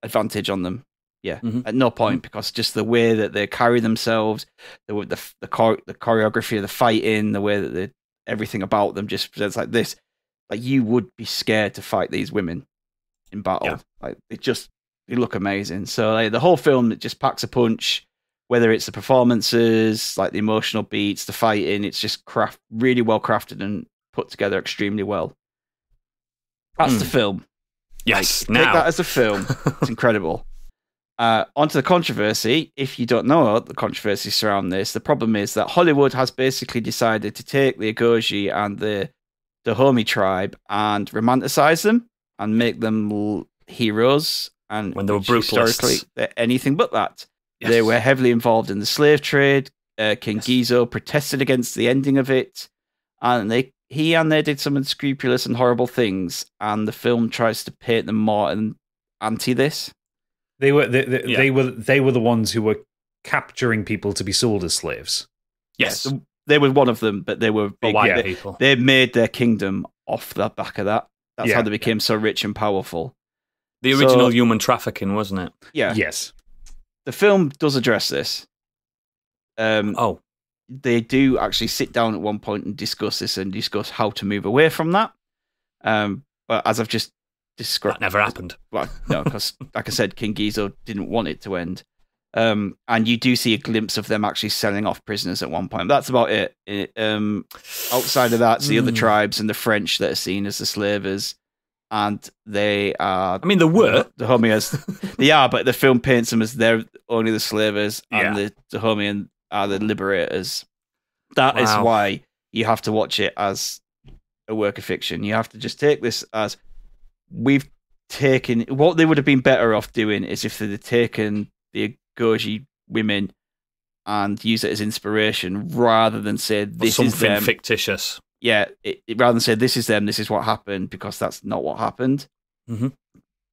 advantage on them. Yeah, at no point, because just the way that they carry themselves, the choreography of the fighting, the way that everything about them just presents like this. Like, you would be scared to fight these women in battle. Yeah. Like, they look amazing. So like, the whole film, it just packs a punch. Whether it's the performances, like the emotional beats, the fighting, it's just really well crafted and put together extremely well. That's the film. Yes, take that as a film. It's incredible. Onto the controversy. If you don't know the controversy surrounding this, the problem is that Hollywood has basically decided to take the Agoji and the Dahomey tribe and romanticize them and make them heroes. And when they were brutalists, they're anything but that. Yes. They were heavily involved in the slave trade. King Gizo protested against the ending of it, and they did some unscrupulous and horrible things. And the film tries to paint them more and anti this. They were the ones who were capturing people to be sold as slaves. Yes, they were one of them, but they were big. People. They made their kingdom off the back of that. That's how they became so rich and powerful. The original human trafficking, wasn't it? Yeah. Yes. The film does address this. They do actually sit down at one point and discuss this and discuss how to move away from that. But as I've just described, that never happened. Well, no, because like I said, King Gizo didn't want it to end. And you do see a glimpse of them actually selling off prisoners at one point. That's about it. Outside of that, it's the other tribes and the French that are seen as the slavers. And they are... I mean, they were. The Dahomeans. They are, but the film paints them as they're only the slavers, and the Dahomeans are the liberators. That is why you have to watch it as a work of fiction. You have to just take this as... We've taken... What they would have been better off doing is if they'd have taken the Agoji women and use it as inspiration, rather than say, this is them. Something fictitious. Yeah, rather than say, this is them, this is what happened, because that's not what happened. Mm-hmm.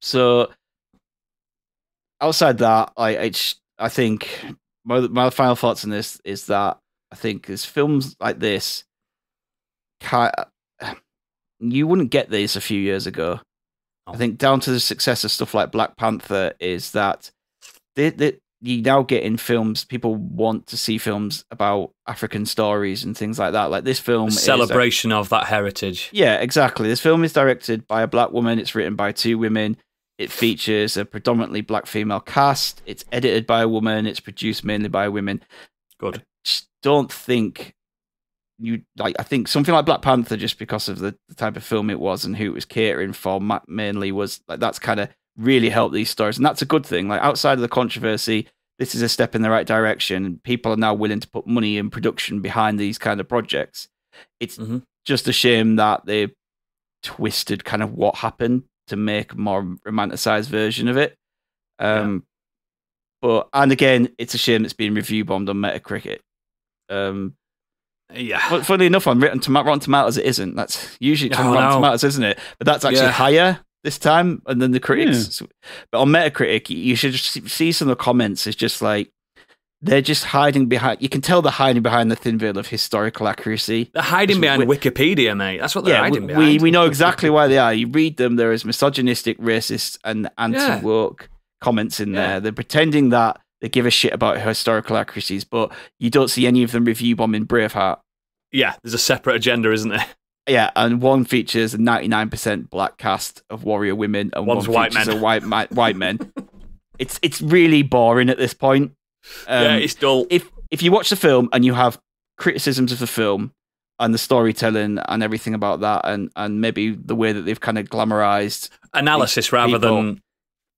So, outside that, I think my final thoughts on this is that I think there's films like this, you wouldn't get this a few years ago. I think down to the success of stuff like Black Panther is that you now get in films, people want to see films about African stories and things like that. Like this film is celebration of that heritage. Yeah, exactly. This film is directed by a black woman. It's written by 2 women. It features a predominantly black female cast. It's edited by a woman. It's produced mainly by women. Good. I just don't think I think something like Black Panther, just because of the type of film it was and who it was catering for, mainly was like that's kind of really helped these stories, and that's a good thing. Like outside of the controversy, this is a step in the right direction. People are now willing to put money and production behind these kind of projects. It's just a shame that they twisted kind of what happened to make a more romanticized version of it. And again, it's a shame it's being review bombed on Metacritic. But funnily enough, on Rotten Tomatoes, it isn't. That's usually Rotten Tomatoes, isn't it? But that's actually higher this time, and then the critics. But on Metacritic, you should see some of the comments. It's just like they're just hiding behind. You can tell they're hiding behind the thin veil of historical accuracy. They're hiding behind Wikipedia, mate. That's what they're hiding behind. We know exactly why they are. You read them. There is misogynistic, racist, and anti-woke comments in there. They're pretending that they give a shit about historical accuracies, but you don't see any of them review bombing Braveheart. Yeah, there's a separate agenda, isn't there? Yeah, and one features a 99% black cast of warrior women, and one's one features a white men. It's really boring at this point. It's dull. If you watch the film and you have criticisms of the film and the storytelling and everything about that, and maybe the way that they've kind of glamorized analysis rather than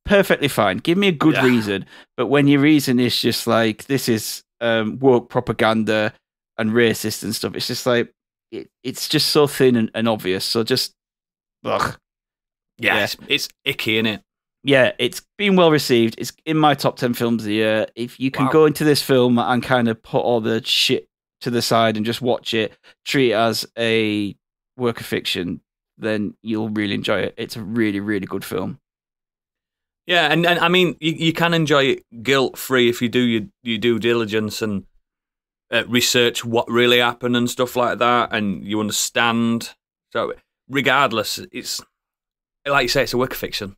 perfectly fine. Give me a good reason, but when your reason is just like this is woke propaganda and racist and stuff, it's just like it's just so thin and obvious. So just, it's icky, isn't it? Yeah, it's been well received. It's in my top 10 films of the year. If you can go into this film and kind of put all the shit to the side and just watch it, treat it as a work of fiction, then you'll really enjoy it. It's a really, really good film. Yeah, and I mean, you can enjoy it guilt-free if you do your due diligence and research what really happened and stuff like that, and you understand. So regardless, it's like you say, it's a work of fiction.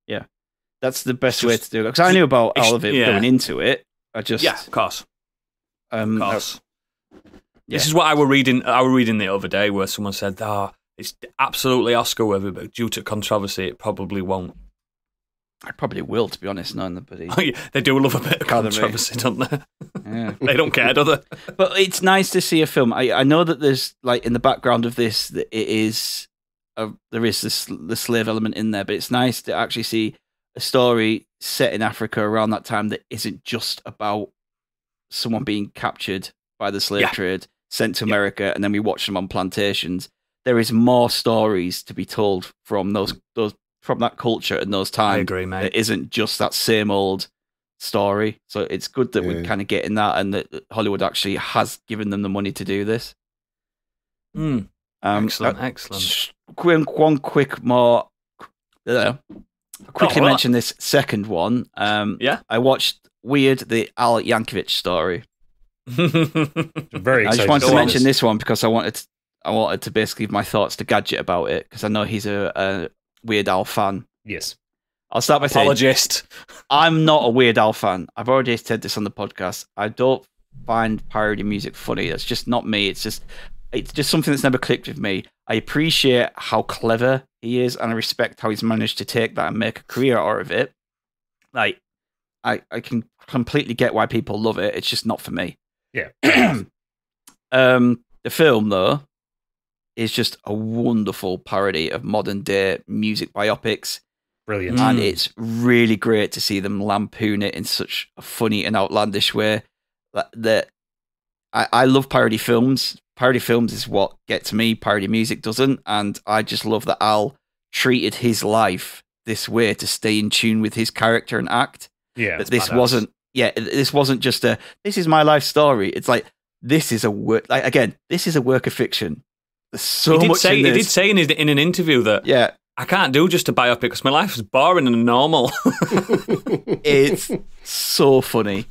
Yeah, that's the best way to do it. Because I knew about all of it going into it. Of course. This is what I were reading the other day, where someone said, it's absolutely Oscar worthy, but due to controversy, it probably won't. I probably will, to be honest, knowing the buddy. They do love a bit of controversy, don't they? Yeah. They don't care, do they? But it's nice to see a film. I know that there's, like, in the background of this, that there is the slave element in there, but it's nice to actually see a story set in Africa around that time that isn't just about someone being captured by the slave trade, sent to America, and then we watch them on plantations. There is more stories to be told from those from that culture and those times. I agree, mate. It isn't just that same old story. So it's good that we're kind of getting that, and that Hollywood actually has given them the money to do this. Excellent. One quick more. Quickly mention this second one. I watched Weird, the Al Yankovic story. Very exciting. I just wanted to mention this one because I wanted to basically give my thoughts to Gadget about it, because I know he's a Weird Al fan. Yes. I'll start by saying, apologist. I'm not a Weird Al fan. I've already said this on the podcast. I don't find parody music funny. That's just not me. It's just something that's never clicked with me. I appreciate how clever he is, and I respect how he's managed to take that and make a career out of it. Like, I can completely get why people love it. It's just not for me. Yeah. The film, though, is just a wonderful parody of modern day music biopics. Brilliant. And it's really great to see them lampoon it in such a funny and outlandish way. I love parody films. Parody films is what gets me. Parody music doesn't. And I just love that Al treated his life this way to stay in tune with his character and act. Yeah. That this wasn't just this is my life story. It's like, this is a work. Like, again, this is a work of fiction. There's so much in this. He did say in an interview that I can't do just a biopic because my life is boring and normal. It's so funny.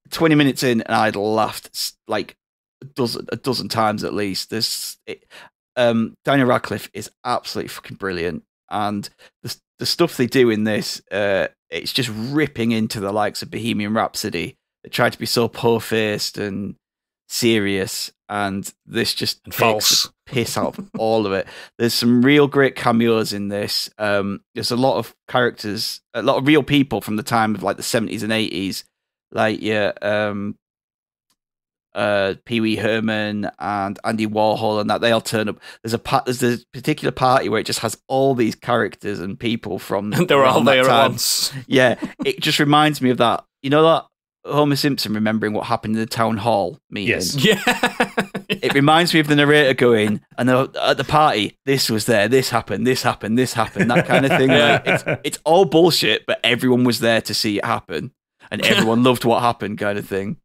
20 minutes in, and I'd laughed like a dozen times at least. Daniel Radcliffe is absolutely fucking brilliant, and the stuff they do in this, it's just ripping into the likes of Bohemian Rhapsody. They try to be so po-faced and serious, and this just takes false piss out of all of it. There's some real great cameos in this. There's a lot of characters, a lot of real people from the time of like the 70s and 80s, like Pee Wee Herman and Andy Warhol, and that they all turn up. There's a particular party where it just has all these characters and people from. They're all there at once. Yeah, it just reminds me of that. You know that Homer Simpson remembering what happened in the town hall meeting? Yes. Yeah. It reminds me of the narrator going, and at the party, this was there, this happened, that kind of thing. Like, it's all bullshit, but everyone was there to see it happen, and everyone loved what happened, kind of thing.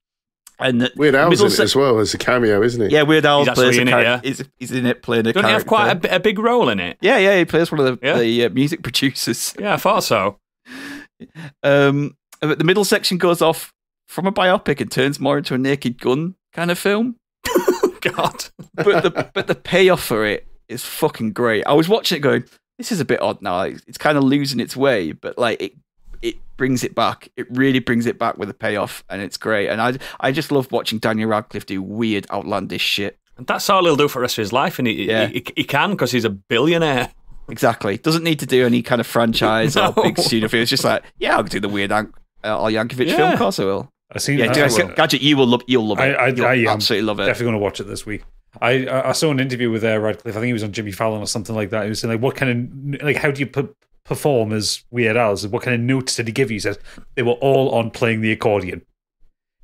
And Weird Al's in it as well as a cameo, isn't he? Yeah, Weird Al plays in it. Yeah. He's in it playing a character. Don't he have quite a big role in it? Yeah, he plays one of the music producers. Yeah, I thought so. But the middle section goes off from a biopic and turns more into a Naked Gun kind of film. God. But the payoff for it is fucking great. I was watching it going, this is a bit odd now. It's kind of losing its way, but like it brings it back. It really brings it back with a payoff, and it's great. And I just love watching Daniel Radcliffe do weird, outlandish shit. And that's all he'll do for the rest of his life, and he can because he's a billionaire. Exactly. Doesn't need to do any kind of franchise or big studio film. It's just like, I'll do the weird Yankovic film. Of course I will. I've seen Gadget, you'll love it. You'll absolutely love it. Definitely going to watch it this week. I saw an interview with Radcliffe. I think he was on Jimmy Fallon or something like that. He was saying, like, what kind of, like, how do you perform as Weird Al? What kind of notes did he give you? He said they were all on playing the accordion.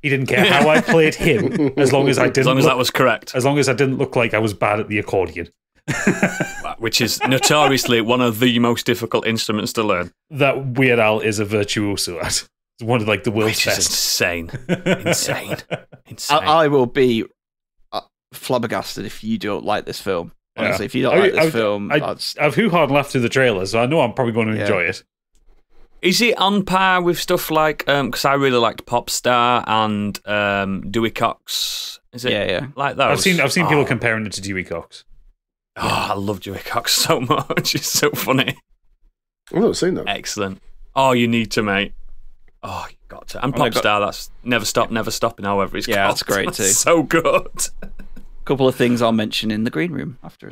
He didn't care how I played him, as long as that was correct. As long as I didn't look like I was bad at the accordion. Which is notoriously one of the most difficult instruments to learn. That Weird Al is a virtuoso at. It's one of like the world's best. Insane. I will be flabbergasted if you don't like this film. Honestly, if you don't like this film, I've hoo-ha'd and laughed through the trailer, so I know I'm probably going to enjoy it. Is it on par with stuff like, because I really liked Popstar and Dewey Cox? Is it like those? I've seen people comparing it to Dewey Cox. Oh, I love Dewey Cox so much. It's so funny. I've not seen that. Excellent. Oh, you need to, mate. Oh, you got to. And Popstar, that's Never Stopping, however it's called. Yeah, that's great too. So good. Couple of things I'll mention in the green room after.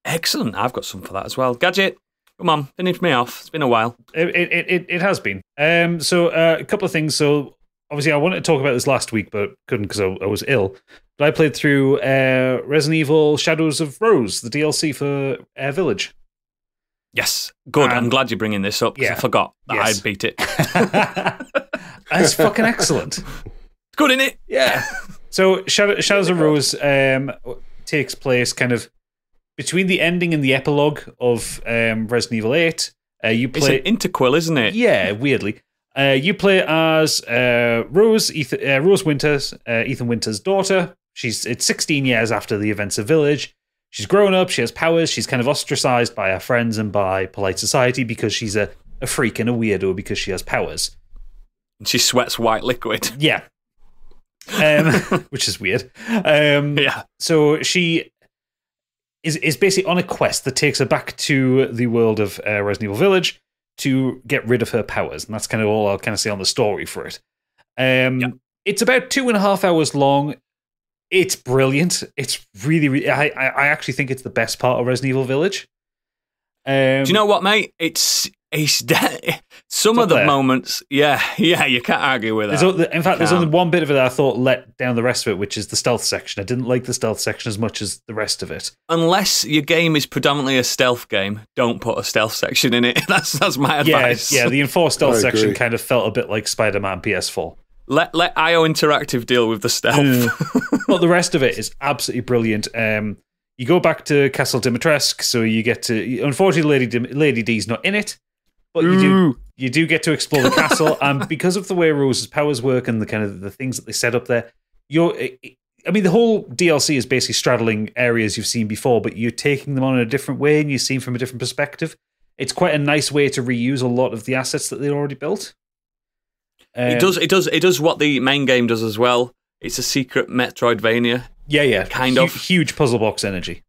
Excellent. I've got some for that as well. Gadget, come on, finish me off. It's been a while. It has been. So a couple of things. So obviously I wanted to talk about this last week, but couldn't because I was ill. But I played through Resident Evil Shadows of Rose, the DLC for Village. Yes, good. I'm glad you're bringing this up because I forgot that I'd beat it. It's fucking excellent. It's good, isn't it? Yeah. So Shadows of Rose takes place kind of between the ending and the epilogue of Resident Evil 8. It's an interquel, isn't it? Yeah, weirdly. You play as Rose Winters, Ethan Winters' daughter. It's 16 years after the events of Village. She's grown up, she has powers, she's kind of ostracized by her friends and by polite society because she's a freak and a weirdo because she has powers. And she sweats white liquid. Yeah. Which is weird. So she is basically on a quest that takes her back to the world of Resident Evil Village to get rid of her powers. And that's kind of all I'll kind of say on the story for it. It's about 2.5 hours long. It's brilliant. It's really I actually think it's the best part of Resident Evil Village. Do you know what, mate? It's some of the moments. Yeah, you can't argue with that. In fact, there's only one bit of it that I thought let down the rest of it, which is the stealth section. I didn't like the stealth section as much as the rest of it. Unless your game is predominantly a stealth game, don't put a stealth section in it. That's my advice. Yeah, the enforced stealth section kind of felt a bit like Spider-Man PS4. Let IO Interactive deal with the stealth. But the rest of it is absolutely brilliant. You go back to Castle Dimitrescu, so you get to. Unfortunately, Lady D's not in it, but you do get to explore the castle. And because of the way Rose's powers work and the kind of the things that they set up there, the whole DLC is basically straddling areas you've seen before, but you're taking them on in a different way and you see them from a different perspective. It's quite a nice way to reuse a lot of the assets that they already built. It does what the main game does as well. It's a secret Metroidvania. Yeah. Kind of. Huge puzzle box energy.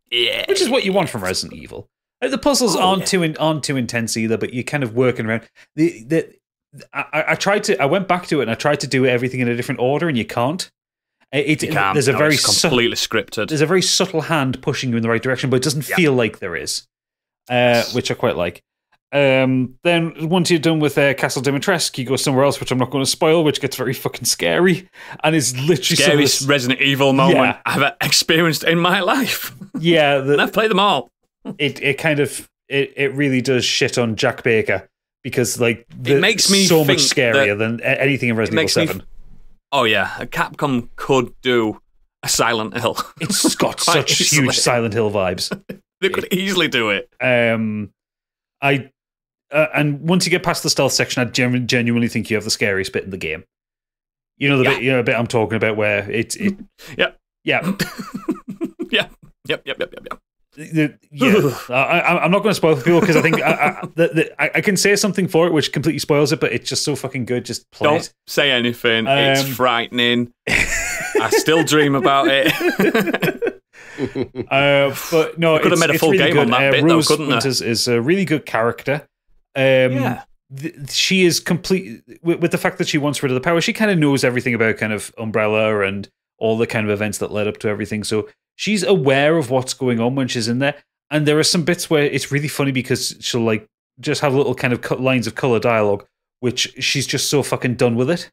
Yeah. Which is what you want from Resident Evil. The puzzles aren't too intense either, but you're kind of working around. I went back to it and I tried to do everything in a different order, and you can't. You can't. There's a very completely scripted. There's a very subtle hand pushing you in the right direction, but it doesn't feel like there is, which I quite like. Then once you're done with Castle Dimitrescu, you go somewhere else, which I'm not going to spoil, which gets very fucking scary, and is literally scariest Resident Evil moment I've experienced in my life. Yeah, and I've played them all. It really does shit on Jack Baker, because like it makes me so much scarier than anything in Resident Evil 7. Capcom could do a Silent Hill. It's got such huge Silent Hill vibes. They could easily do it. And once you get past the stealth section, I genuinely think you have the scariest bit in the game. You know the bit I'm talking about where it. Yep. Yeah. Yep. I'm not going to spoil for people because I think I can say something for it which completely spoils it, but it's just so fucking good. Just play Don't say anything. It's frightening. I still dream about it. But no, could have made a full really game good. on that bit, Rose though, couldn't Winters is a really good character. She is complete with the fact that she wants rid of the power. She kind of knows everything about kind of Umbrella and all the kind of events that led up to everything. So she's aware of what's going on when she's in there. And there are some bits where it's really funny because she'll like just have little kind of lines of color dialogue, which she's just so fucking done with it.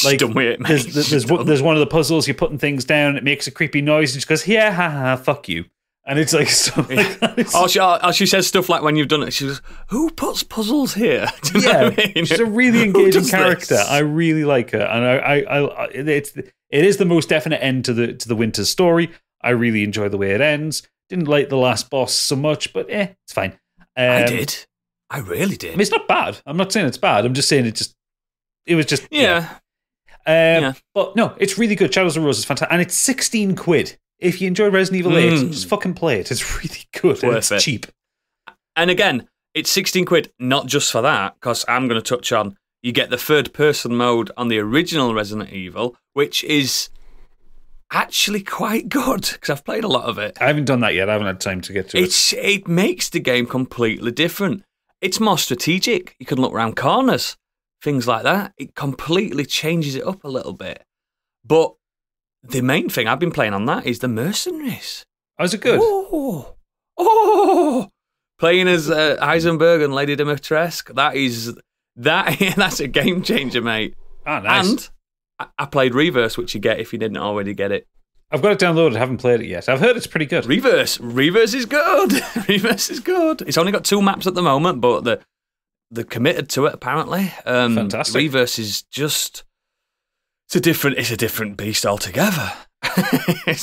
Like, done with it, mate. There's one of the puzzles, you're putting things down, it makes a creepy noise, and she goes, yeah, haha, fuck you. And it's like stuff like that. She says stuff like when you've done it, she goes, who puts puzzles here? Do you know what I mean? She's a really engaging character. I really like her. And it is the most definite end to the Winters story. I really enjoy the way it ends. Didn't like the last boss so much, but it's fine. I did. I really did. I mean, it's not bad. I'm not saying it's bad. I'm just saying it was just... Yeah. But no, it's really good. Shadows of Rose is fantastic. And it's 16 quid. If you enjoy Resident Evil 8, just fucking play it. It's really good. It's cheap. And again, it's 16 quid, not just for that, because I'm going to touch on, you get the third-person mode on the original Resident Evil, which is actually quite good, because I've played a lot of it. I haven't done that yet. I haven't had time to get to it. It makes the game completely different. It's more strategic. You can look around corners, things like that. It completely changes it up a little bit. But the main thing I've been playing on that is the Mercenaries. How's it good? Playing as Heisenberg and Lady Dimitrescu, that's a game changer, mate. Oh, nice. And I played Reverse, which you get if you didn't already get it. I've got it downloaded. I haven't played it yet. I've heard it's pretty good. Reverse is good. Reverse is good. It's only got 2 maps at the moment, but they're committed to it apparently. Fantastic. Reverse is just... It's a different beast altogether. I'm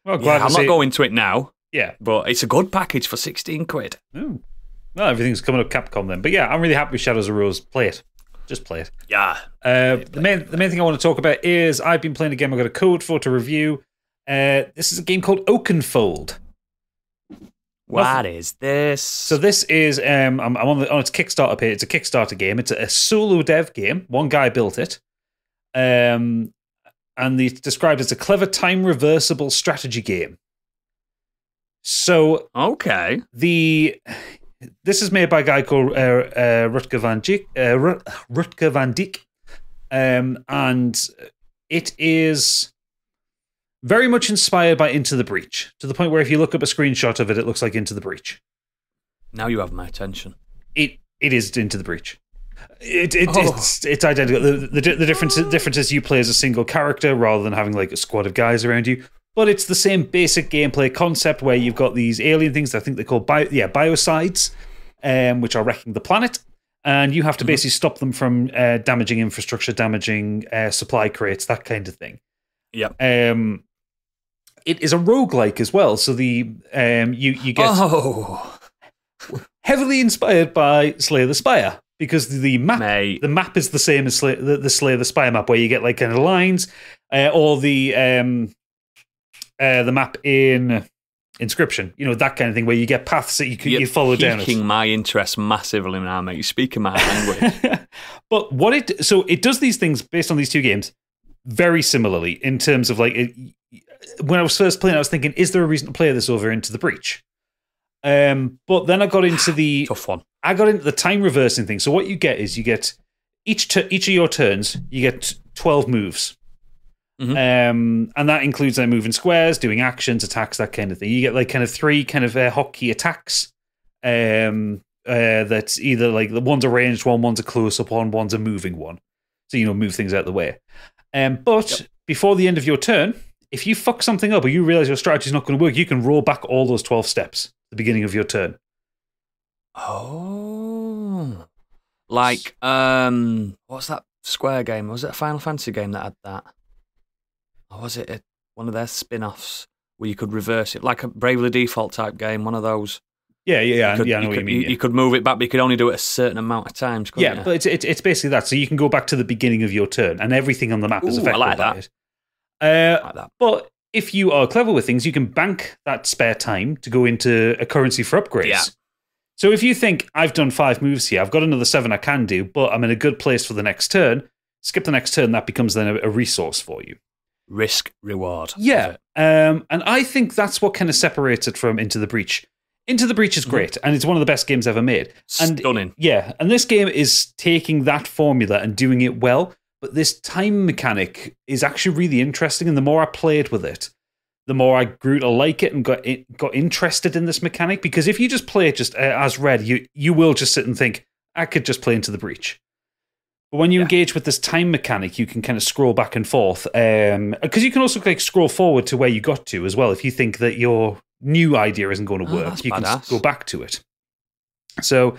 not going into it now. Yeah. But it's a good package for 16 quid. Ooh. Well, everything's coming up Capcom then. But yeah, I'm really happy with Shadows of Rose. Play it. Just play it. Yeah. The main thing I want to talk about is I've been playing a game I've got a code for to review. This is a game called Oakenfold. What is this? So this is I'm on its Kickstarter page. It's a Kickstarter game. It's a solo dev game. One guy built it. And it's described as a clever time reversible strategy game. So okay, this is made by a guy called Rutger van Dijk, and it is very much inspired by Into the Breach, to the point where if you look up a screenshot of it, it looks like Into the Breach. Now you have my attention. It is Into the Breach. It's identical. The difference is you play as a single character rather than having like a squad of guys around you. But it's the same basic gameplay concept where you've got these alien things. I think they're called biocides, which are wrecking the planet, and you have to basically stop them from damaging infrastructure, damaging supply crates, that kind of thing. Yep. It is a roguelike as well. So you get heavily inspired by Slay the Spire. Because the map is the same as the Slay the Spire map, where you get like kind of lines, or the map in Inscription, that kind of thing, where you get paths that you follow down. You're piquing my interest massively now, mate. You're speaking my language. But it does these things based on these two games very similarly in terms of like when I was first playing, I was thinking, is there a reason to play this over Into the Breach? But then I got into the tough one. I got into the time reversing thing. So what you get is you get each of your turns, you get 12 moves. Mm-hmm. And that includes moving squares, doing actions, attacks, that kind of thing. You get like kind of 3 kind of hotkey attacks. That's either like the one's a ranged one, one's a close up one, one's a moving one. So move things out of the way. But before the end of your turn, if you fuck something up or you realize your strategy's not going to work, you can roll back all those 12 steps at the beginning of your turn. Oh, like what's that Square game? Was it a Final Fantasy game that had that? Or was it one of their spin-offs where you could reverse it, like a Bravely Default type game? One of those. Yeah. I know what you mean. You could move it back, but you could only do it a certain amount of times. Yeah, but it's basically that. So you can go back to the beginning of your turn, and everything on the map is affected by it. I like that. But if you are clever with things, you can bank that spare time to go into a currency for upgrades. Yeah. So if you think, I've done 5 moves here, I've got another 7 I can do, but I'm in a good place for the next turn, skip the next turn, that becomes then a resource for you. Risk reward. Yeah. And I think that's what kind of separates it from Into the Breach. Into the Breach is great, and it's one of the best games ever made. Stunning. Yeah, and this game is taking that formula and doing it well, but this time mechanic is actually really interesting, and the more I played with it, the more I grew to like it and got interested in this mechanic, because if you just play it just as read, you will just sit and think, I could just play Into the Breach. But when you engage with this time mechanic, you can kind of scroll back and forth, because you can also scroll forward to where you got to as well. If you think that your new idea isn't going to work, you can go back to it. So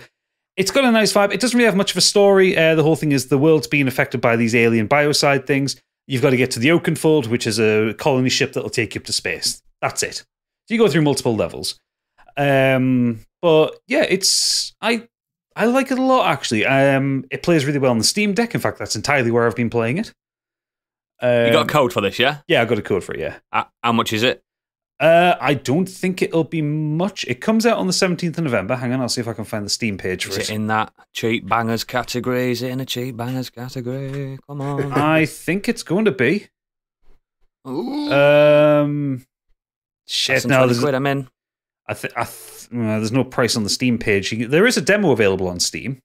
it's got a nice vibe. It doesn't really have much of a story. The whole thing is the world's being affected by these alien biocide things. You've got to get to the Oakenfold, which is a colony ship that will take you up to space. That's it. So you go through multiple levels. But yeah, I like it a lot, actually. It plays really well on the Steam Deck. In fact, that's entirely where I've been playing it. You got a code for this, yeah? Yeah, I got a code for it, yeah. How much is it? I don't think it'll be much. It comes out on the 17th of November. Hang on, I'll see if I can find the Steam page for it. Is it in that cheap bangers category? Is it in a cheap bangers category? Come on. I think it's going to be. Ooh. Shit, no, there's I'm in. There's no price on the Steam page. There is a demo available on Steam.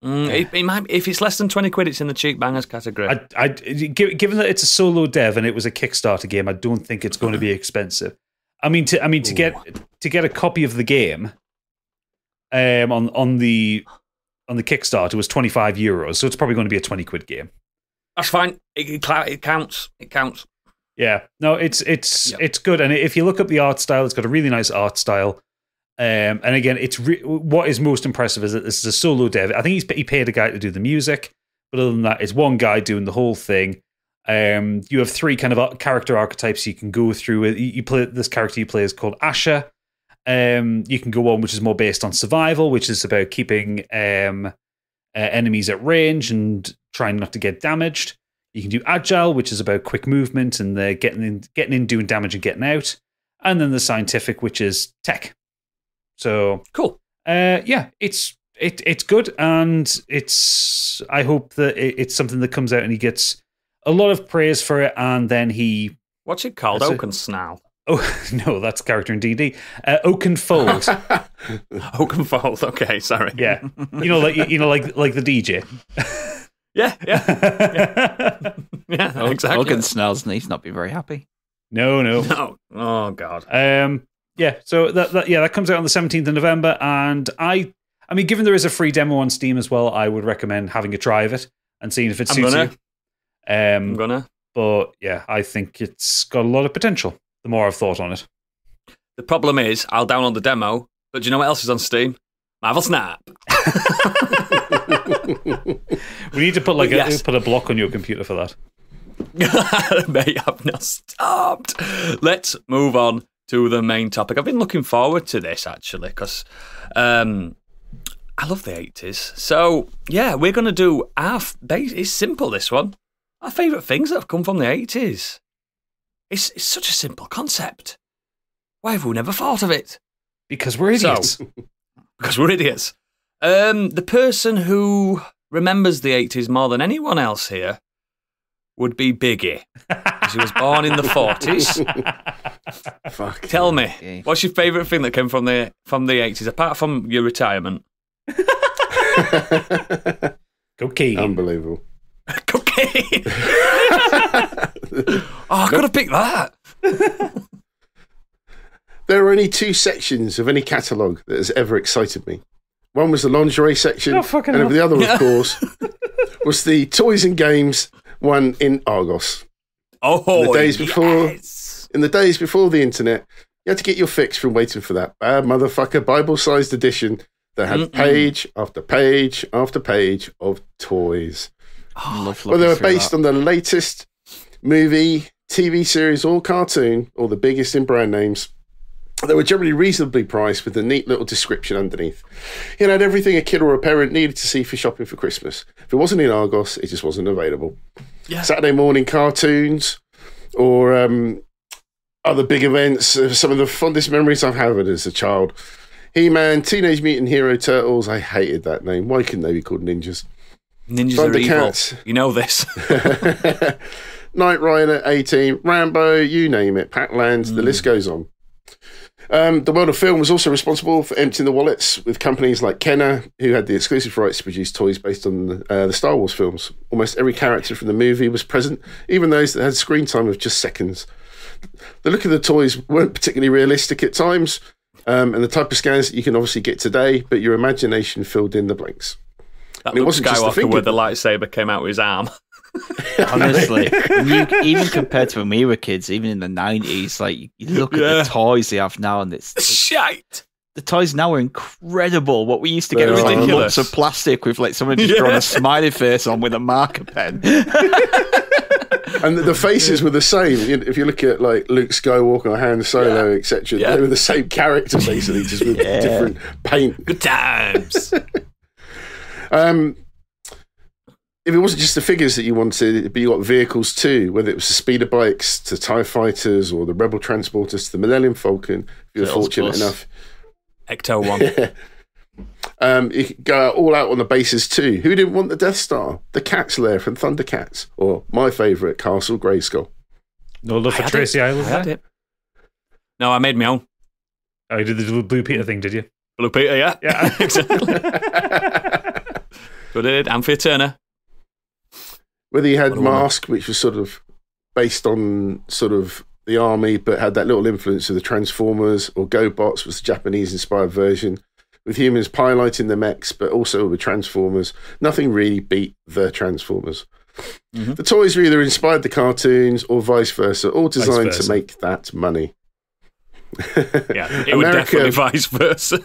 It might, if it's less than 20 quid, it's in the cheap bangers category. Given that it's a solo dev and it was a Kickstarter game, I don't think it's going to be expensive. To get a copy of the game, on the Kickstarter was €25, so it's probably going to be a 20 quid game. That's fine. It counts. It counts. Yeah, no, it's good, and if you look up the art style, it's got a really nice art style. And again, what is most impressive is that this is a solo dev. I think he paid a guy to do the music, but other than that, it's one guy doing the whole thing. You have 3 kind of character archetypes you can go through. You play this character you play is called Asher. You can go on, which is more based on survival, which is about keeping enemies at range and trying not to get damaged. You can do Agile, which is about quick movement and getting in, doing damage and getting out. And then the Scientific, which is tech. So cool. Yeah, it's good, and I hope that it's something that comes out and he gets a lot of praise for it, and then he. What's it called? Oakensnow. Oh no, that's a character in D&D. Oakenfold. Oakenfold. Okay, sorry. Yeah, like the DJ. Yeah. Exactly. Oakensnow's he's not been very happy. No. Oh God. Yeah, so that comes out on the 17th of November, and I mean, given there is a free demo on Steam as well, I would recommend having a try of it and seeing if it suits you. I'm gonna. But yeah, I think it's got a lot of potential. The more I've thought on it. The problem is, I'll download the demo, but do you know what else is on Steam? Marvel Snap. We need to put put a block on your computer for that. Mate, I've not stopped. Let's move on to the main topic. I've been looking forward to this, actually, because I love the 80s. So, yeah, we're going to do it's simple, this one. Our favourite things that have come from the 80s. It's such a simple concept. Why have we never thought of it? Because we're idiots. Because we're idiots. The person who remembers the 80s more than anyone else here would be Biggie. because he was born in the 40s. Fuck. Tell me, what's your favourite thing that came from the 80s, apart from your retirement? Cocaine. Unbelievable. Cocaine. I could have picked that. There are only 2 sections of any catalogue that has ever excited me. One was the lingerie section, and the other, of course, was the toys and games one in Argos. Oh, in the days before the internet, you had to get your fix from waiting for that bad motherfucker Bible-sized edition that had page after page after page of toys. Whether they were based on the latest movie, TV series, or cartoon, or the biggest in brand names. They were generally reasonably priced with a neat little description underneath. It had everything a kid or a parent needed to see for shopping for Christmas. If it wasn't in Argos, it just wasn't available. Yeah. Saturday morning cartoons or other big events, some of the fondest memories I've had as a child. He-Man, Teenage Mutant Hero Turtles, I hated that name. Why couldn't they be called ninjas? Ninjas are evil. You know this. Knight Rider, A-Team, Rambo, you name it, Pac-Land, the list goes on. The world of film was also responsible for emptying the wallets with companies like Kenner, who had the exclusive rights to produce toys based on the Star Wars films. Almost every character from the movie was present, even those that had screen time of just seconds. The look of the toys weren't particularly realistic at times, and the type of scans that you can obviously get today, but your imagination filled in the blanks. That Luke Skywalker where the lightsaber came out with his arm. Honestly, even compared to when we were kids, even in the 90s, like you look at the toys they have now, and it's shite. The toys now are incredible. What we used to get was like lumps of plastic with like someone just drawn a smiley face on with a marker pen. And the faces were the same. If you look at like Luke Skywalker, Han Solo, etc., they were the same character basically, just with different paint. Good times. If it wasn't just the figures that you wanted, but you got vehicles too, whether it was the speeder bikes to TIE fighters or the Rebel transporters to the Millennium Falcon, if you were fortunate enough. Ecto 1. You could go all out on the bases too. Who didn't want the Death Star? The Cat's Lair from Thundercats, or my favourite, Castle Grayskull. No love for Tracy Island? I had it. No, I made my own. Oh, you did the little Blue Peter thing, did you? Blue Peter, yeah. Yeah, exactly. So did Amphion Turner. Whether you had Mask, which was sort of based on sort of the army, but had that little influence of the Transformers, or GoBots was the Japanese-inspired version, with humans piloting the mechs, but also with Transformers. Nothing really beat the Transformers. Mm-hmm. The toys were either inspired the cartoons or vice versa, all designed to make that money. Yeah, it would definitely vice versa.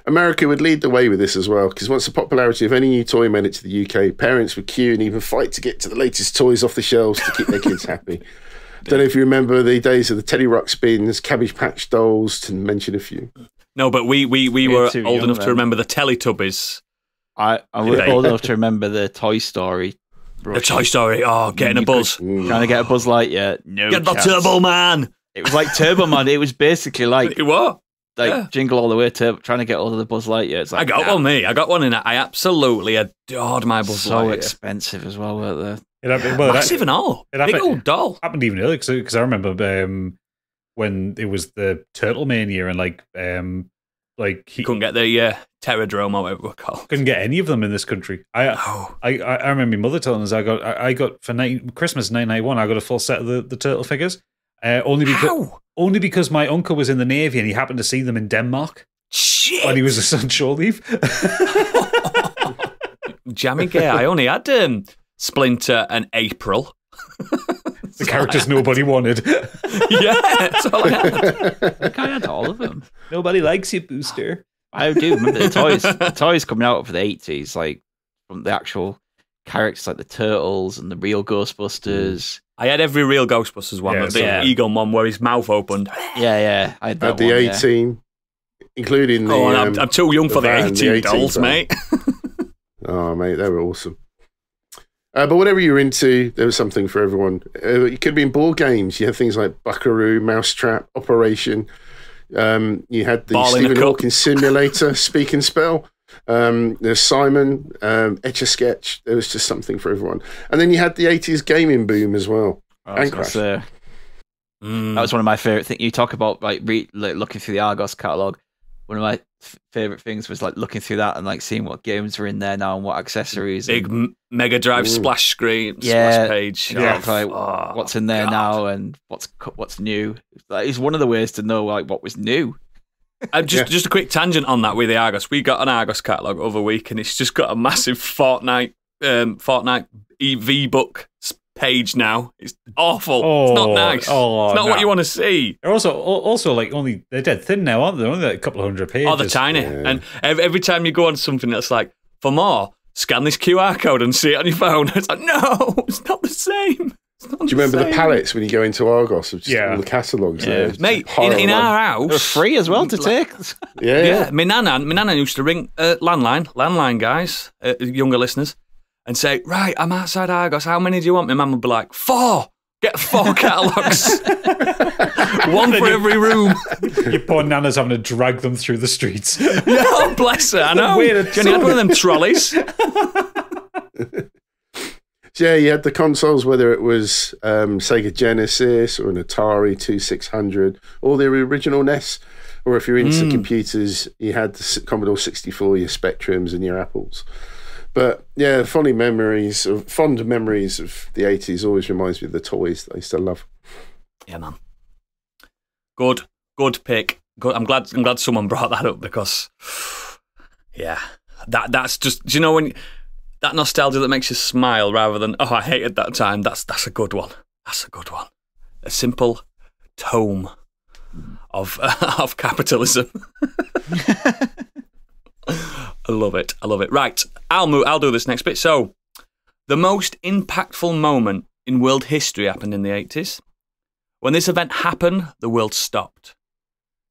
America would lead the way with this as well, because once the popularity of any new toy made it to the UK, parents would queue and even fight to get to the latest toys off the shelves to keep their kids happy. Don't know if you remember the days of the Teddy Ruxpins, Cabbage Patch Dolls, to mention a few. No, but we were old enough to remember the Teletubbies. I was old enough to remember the Toy Story. The Toy Story, getting a buzz. Trying to get a Buzz Lightyear. No, get the Turbo Man. It was like Turbo Man. It was basically like... It was. Like Jingle All the Way to trying to get all of the Buzz Lightyear. It's like, I got one, I got one in it. I absolutely adored my Buzz Lightyear. So expensive as well, weren't they? Massive and all. Big old doll. Happened even earlier, because I remember when it was the Turtle Mania and he couldn't get the Terradrome or whatever it was called. Couldn't get any of them in this country. I remember my mother telling us I got for Christmas 1991 I got a full set of the turtle figures. Only because my uncle was in the Navy and he happened to see them in Denmark. Shit. When he was on shore leave. Jamming gear. I only had Splinter and April. The characters nobody wanted. Yeah, that's all I had. I think I had all of them. Nobody likes you, Booster. I do remember the toys. The toys coming out of the 80s, like from the actual characters like the Turtles and the real Ghostbusters. I had every real Ghostbusters one, the Eagle one where his mouth opened. Yeah. I had that the one, A-Team, including the... I'm too young for the A-Team dolls, mate. Oh, mate, they were awesome. But whatever you're into, there was something for everyone. It could be in board games. You had things like Buckaroo, Mousetrap, Operation. You had the Stephen Hawking Simulator, Speak and Spell. There's Simon, Etch-a-Sketch. There was just something for everyone. And then you had the 80s gaming boom as well. And Crash. That was one of my favourite things. You talk about like looking through the Argos catalogue. One of my favourite things was like looking through that and like seeing what games are in there now and what accessories. Big Mega Drive splash screen, splash page. Yeah, what's in there now and what's new. It's one of the ways to know like what was new. Just a quick tangent on that with the Argos. We got an Argos catalogue over a week, and it's just got a massive Fortnite V-book page now. It's awful. It's not nice. It's not what you want to see. They're also like they're dead thin now, aren't they? They're only like a couple of 100 pages. Oh, they're tiny. Yeah. And every time you go on something that's like, for more, scan this QR code and see it on your phone. It's like, no, it's not the same. Do you remember the pallets when you go into Argos of just all the catalogues? Yeah. Mate, in our house... They're free as well to take. Yeah. My nana used to ring landline guys, younger listeners, and say, right, I'm outside Argos, how many do you want? My mum would be like, 4! Get 4 catalogues. One for every room. Your poor nana's having to drag them through the streets. No, bless her, I know. Jenny had one of them trolleys. Yeah, you had the consoles, whether it was Sega Genesis or an Atari 2600 or the original NES, or if you're into computers, you had the Commodore 64, your Spectrums and your Apples. But yeah, fond memories of the 80s always reminds me of the toys that I used to love. Yeah, man. Good pick. Good. I'm glad someone brought that up because, yeah, that's just, do you know when that nostalgia that makes you smile rather than, oh, I hated that time. That's a good one. That's a good one. A simple tome of capitalism. I love it. Right, I'll do this next bit. So, the most impactful moment in world history happened in the 80s. When this event happened, the world stopped.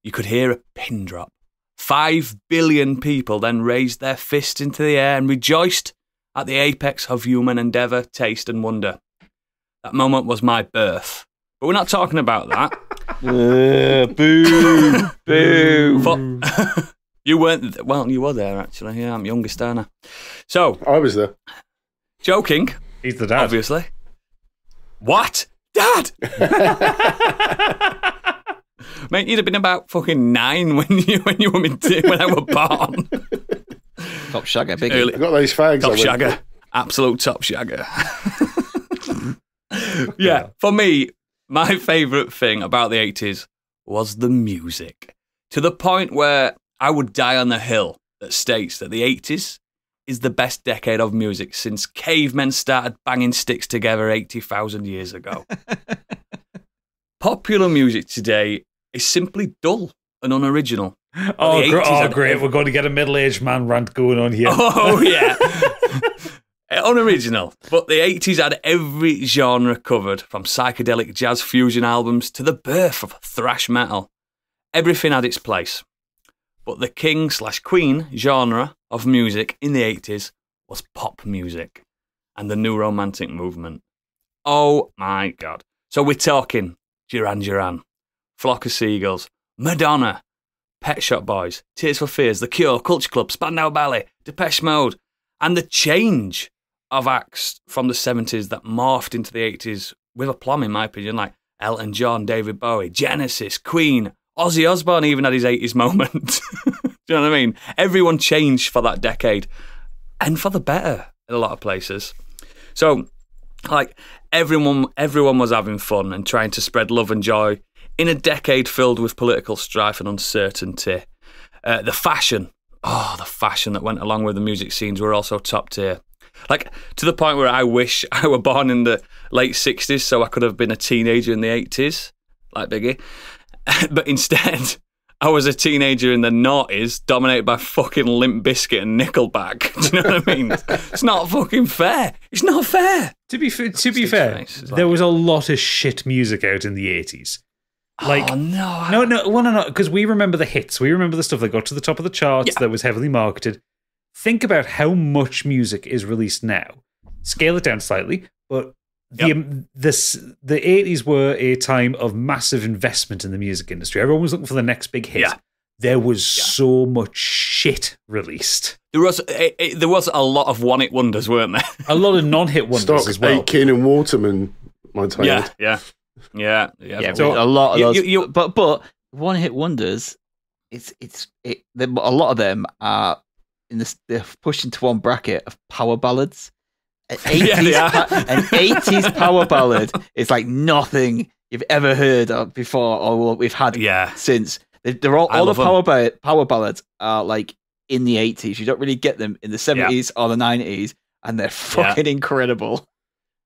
You could hear a pin drop. 5 billion people then raised their fists into the air and rejoiced at the apex of human endeavour, taste and wonder. That moment was my birth. But we're not talking about that. Boo. Boo. You weren't... Well, you were there, actually. Yeah, I'm youngest, aren't I? So... I was there. Joking. He's the dad. Obviously. What? Dad! Mate, you'd have been about fucking 9 when I was born. Top shagger, biggie. I got those fags. Top shagger. Absolute top shagger. Yeah, for me, my favourite thing about the 80s was the music. To the point where I would die on the hill that states that the 80s is the best decade of music since cavemen started banging sticks together 80,000 years ago. Popular music today is simply dull and unoriginal. Oh, great. We're going to get a middle-aged man rant going on here. Oh, yeah. Unoriginal. But the 80s had every genre covered, from psychedelic jazz fusion albums to the birth of thrash metal. Everything had its place. But the king/queen genre of music in the 80s was pop music and the new romantic movement. Oh, my God. So we're talking Duran Duran, Flock of Seagulls, Madonna, Pet Shop Boys, Tears for Fears, The Cure, Culture Club, Spandau Ballet, Depeche Mode, and the change of acts from the 70s that morphed into the 80s with aplomb, in my opinion, like Elton John, David Bowie, Genesis, Queen, Ozzy Osbourne even had his 80s moment. Do you know what I mean? Everyone changed for that decade, and for the better in a lot of places. So, like, everyone was having fun and trying to spread love and joy in a decade filled with political strife and uncertainty. The fashion that went along with the music scenes were also top tier. Like, to the point where I wish I were born in the late 60s so I could have been a teenager in the 80s, like Biggie. But instead, I was a teenager in the noughties, dominated by fucking Limp Bizkit and Nickelback. Do you know what I mean? It's not fucking fair. It's not fair. To be fair, there was a lot of shit music out in the 80s. Like, oh, no. No, because we remember the hits. We remember the stuff that got to the top of the charts that was heavily marketed. Think about how much music is released now. Scale it down slightly, but the 80s were a time of massive investment in the music industry. Everyone was looking for the next big hit. Yeah. There was so much shit released. There was a lot of one-hit wonders, weren't there? A lot of non-hit wonders as well. Aiken and Waterman my time. Yeah. So a lot of those, but one hit wonders. A lot of them are they're pushed into one bracket of power ballads. An 80s power ballad is like nothing you've ever heard of before or we've had since. They're all the power ballads are like in the 80s. You don't really get them in the 70s or the 90s, and they're fucking incredible.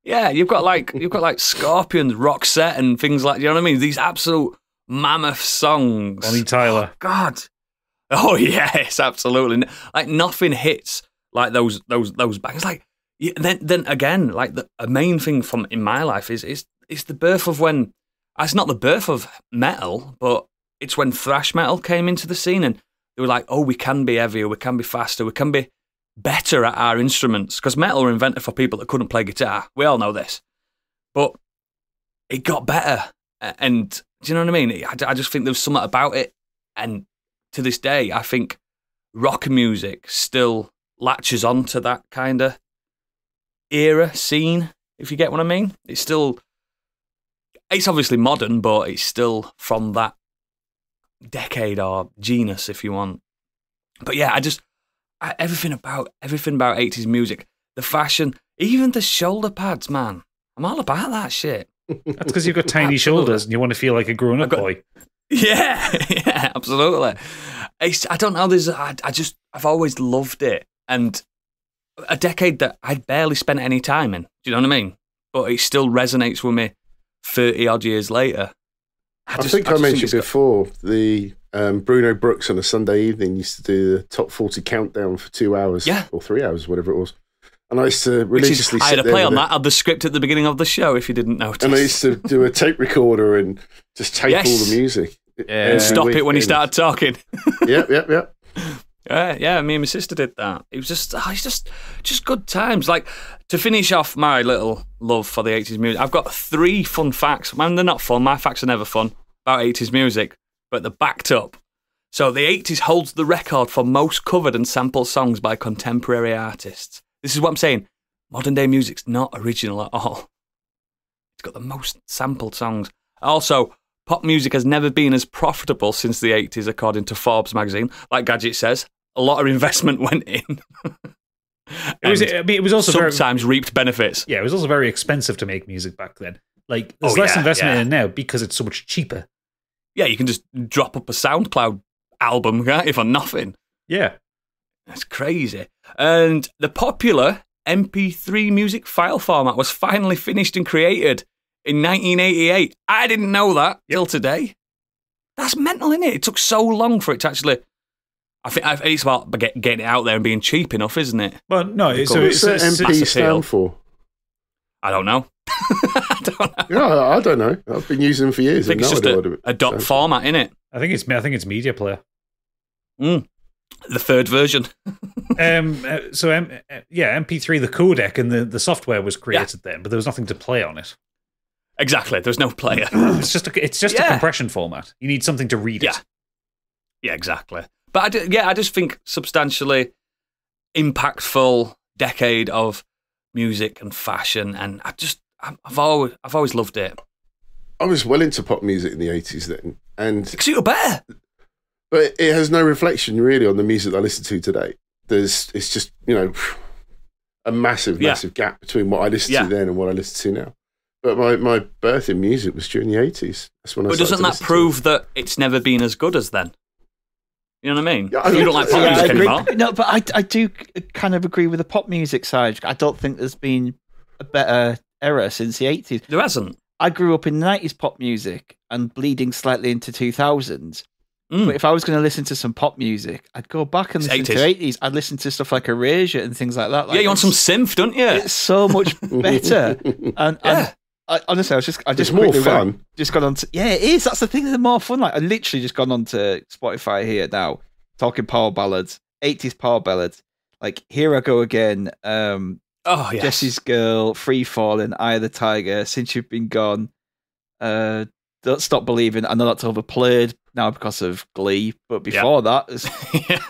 Yeah, you've got like Scorpions, Roxette, and things like, you know what I mean? These absolute mammoth songs. Bonnie Tyler. Oh, God. Oh yes, absolutely. Like nothing hits like those bangers. Like then again, like a main thing in my life is the birth of when. It's not the birth of metal, but it's when thrash metal came into the scene, and they were like, oh, we can be heavier, we can be faster, we can be better at our instruments, because metal were invented for people that couldn't play guitar. We all know this. But it got better. And do you know what I mean? I just think there's something about it. And to this day, I think rock music still latches onto that kind of era scene, if you get what I mean. It's obviously modern, but it's still from that decade or genus, if you want. But yeah, everything about 80s music, the fashion, even the shoulder pads, man. I'm all about that shit. That's because you've got tiny shoulders and you want to feel like a grown-up boy. Yeah, absolutely. I don't know. I've always loved it, and a decade that I barely spent any time in. Do you know what I mean? But it still resonates with me 30 odd years later. I think I mentioned before the Bruno Brooks on a Sunday evening used to do the top 40 countdown for 2 hours or 3 hours, whatever it was. And I used to religiously I had a play on that, the script at the beginning of the show, if you didn't notice. And I used to do a tape recorder and just tape all the music. And stop it when he started talking. Yep. Yeah, me and my sister did that. It was just good times. Like, to finish off my little love for the 80s music, I've got 3 fun facts. Man, they're not fun. My facts are never fun about 80s music, but they're backed up. So the 80s holds the record for most covered and sampled songs by contemporary artists. This is what I'm saying. Modern day music's not original at all. It's got the most sampled songs. Also, pop music has never been as profitable since the 80s, according to Forbes magazine. Like Gadget says, a lot of investment went in. It was also sometimes reaped benefits. Yeah, it was also very expensive to make music back then. Like, there's less investment in it now because it's so much cheaper. Yeah, you can just drop up a SoundCloud album, can't you, for nothing? Yeah. That's crazy. And the popular MP3 music file format was finally finished and created in 1988. I didn't know that till today. That's mental, isn't it? It took so long for it to actually... I think it's about getting it out there and being cheap enough, isn't it? Well, no. What's MP stand for? I don't know. Yeah, I don't know. I've been using them for years. I think it's just a dot format, isn't it? I think it's media player. The third version. MP3, the codec and the software was created then, but there was nothing to play on it. Exactly. There's no player. It's just a compression format. You need something to read it. Yeah, exactly. But I just think substantially impactful decade of music and fashion, and I've always loved it. I was well into pop music in the 80s then, and because you were better. But it has no reflection really on the music I listen to today. It's just, a massive gap between what I listened to then and what I listen to now. But my birth in music was during the 80s. That's when I started. But doesn't that prove that it's never been as good as then? You know what I mean? Yeah, you don't like pop music anymore. No, but I do kind of agree with the pop music side. I don't think there's been a better era since the 80s. There hasn't. I grew up in 90s pop music and bleeding slightly into 2000s. But if I was going to listen to some pop music, I'd go back and listen to 80s. I'd listen to stuff like Erasure and things like that. You want some synth, don't you? It's so much better. and honestly, I just more fun. Just got on to it is. That's the thing. They're more fun. Like I literally just gone on to Spotify here now, talking power ballads, 80s power ballads. Like Here I Go Again. Jesse's Girl, Free Falling, Eye of the Tiger, Since You've Been Gone. Don't Stop Believing. I know that's overplayed now because of Glee, but before that, it's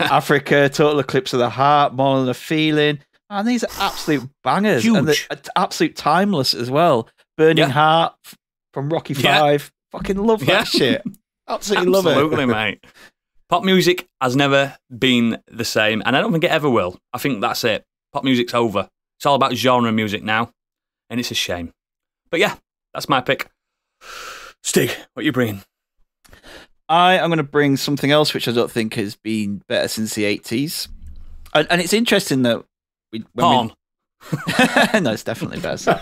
Africa, Total Eclipse of the Heart, More Than a Feeling. And these are absolute bangers. Huge. And they're absolute timeless as well. Burning Heart from Rocky V. Fucking love that shit. Absolutely love it. Absolutely, mate. Pop music has never been the same, and I don't think it ever will. I think that's it. Pop music's over. It's all about genre music now, and it's a shame. But yeah, that's my pick. Stig, what are you bringing? I am going to bring something else which I don't think has been better since the 80s. And it's interesting that... Porn. No, it's definitely better.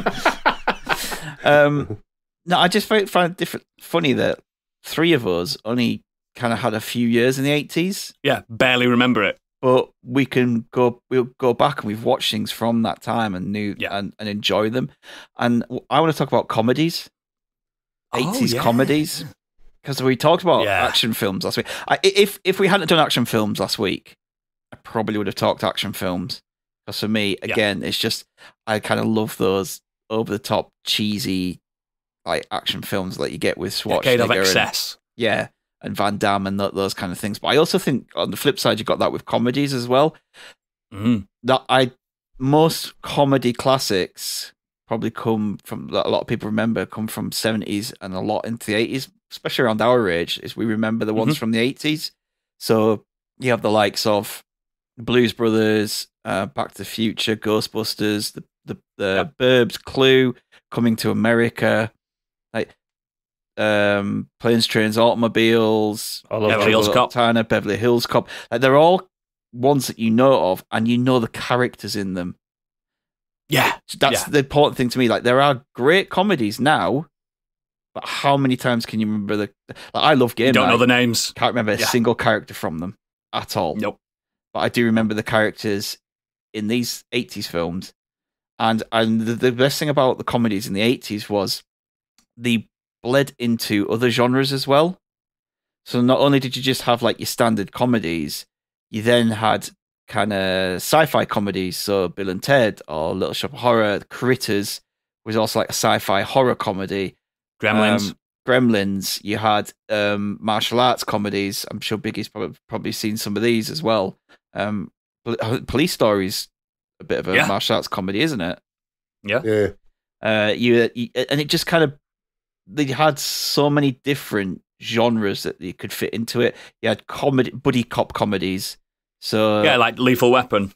No, I just find it funny that three of us only kind of had a few years in the 80s. Yeah, barely remember it. But we'll go back and we've watched things from that time and and enjoy them. And I want to talk about comedies. 80s comedies. Because we talked about action films last week. If we hadn't done action films last week, I probably would have talked action films. Because for me, again, it's just, I kind of love those over-the-top, cheesy like action films that you get with Schwarzenegger. Decade of excess. And Van Damme and those kind of things. But I also think on the flip side, you got that with comedies as well. Mm-hmm. Most comedy classics probably come from, that a lot of people remember, come from 70s and a lot into the 80s, especially around our age, is we remember the ones from the 80s. So you have the likes of Blues Brothers, Back to the Future, Ghostbusters, the Burbs, Clue, Coming to America, like Planes, Trains, Automobiles, Beverly Hills Cop. Beverly Hills Cop. Like, they're all ones that you know of, and you know the characters in them. Yeah, that's the important thing to me. Like, there are great comedies now, but how many times can you remember the? Like, I love Game Night. Don't know the names. Can't remember a single character from them at all. Nope. But I do remember the characters in these 80s films. And the best thing about the comedies in the 80s was they bled into other genres as well. So not only did you just have like your standard comedies, you then had kind of sci-fi comedies. So Bill and Ted or Little Shop of Horror, Critters was also like a sci-fi horror comedy. Gremlins. You had martial arts comedies. I'm sure Biggie's probably seen some of these as well. Police Story's a bit of a martial arts comedy, isn't it? Yeah. You and it just kind of, they had so many different genres that you could fit into it. You had buddy cop comedies. So like Lethal Weapon.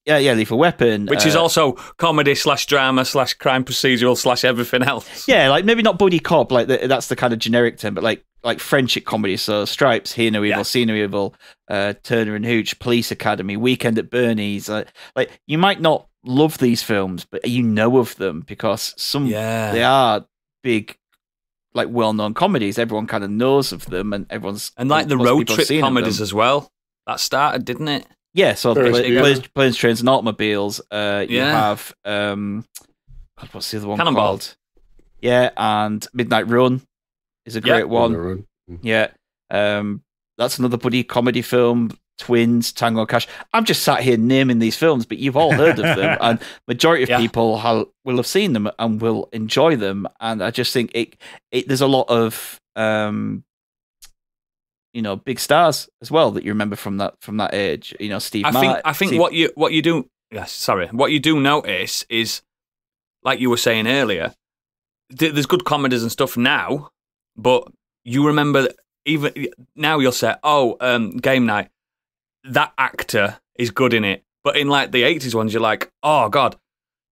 Yeah, Lethal Weapon. Which is also comedy / drama / crime procedural / everything else. Yeah, like maybe not buddy cop, like that's the kind of generic term, but like friendship comedy. So Stripes, Hear No Evil, See No Evil, Turner and Hooch, Police Academy, Weekend at Bernie's. Like you might not love these films, but you know of them because they are big, like well-known comedies. Everyone kind of knows of them, and like the road trip comedies as well. That started, didn't it? Yeah, so Planes, Trains, and Automobiles. You have what's the other one called? Yeah, and Midnight Run is a great one. Yeah, that's another buddy comedy film. Twins, Tango and Cash. I'm just sat here naming these films, but you've all heard of them, and majority of people will have seen them and will enjoy them. And I just think there's a lot of big stars as well that you remember from that age. Steve Martin. I think what you do notice is, like you were saying earlier, there's good comedies and stuff now, but you remember even now you'll say, Game Night, that actor is good in it. But in like the 80s ones, you're like, oh God,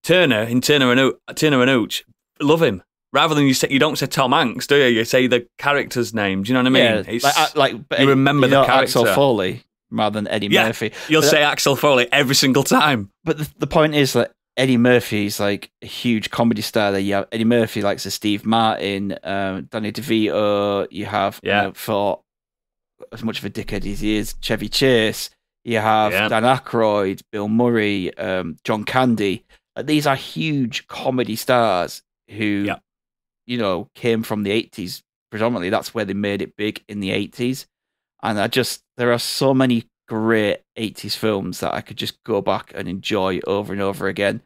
Turner and Hooch, love him. Rather than you don't say Tom Hanks, do you? You say the character's name. Do you know what I mean? Yeah, you remember the character. Axel Foley rather than Eddie Murphy. You'll say Axel Foley every single time. But the point is that Eddie Murphy's like a huge comedy star. There, you have Eddie Murphy likes a Steve Martin, Danny DeVito. You have for as much of a dickhead as he is, Chevy Chase. You have Dan Aykroyd, Bill Murray, John Candy. These are huge comedy stars who. Came from the 80s predominantly. That's where they made it big in the 80s. And there are so many great 80s films that I could just go back and enjoy over and over again.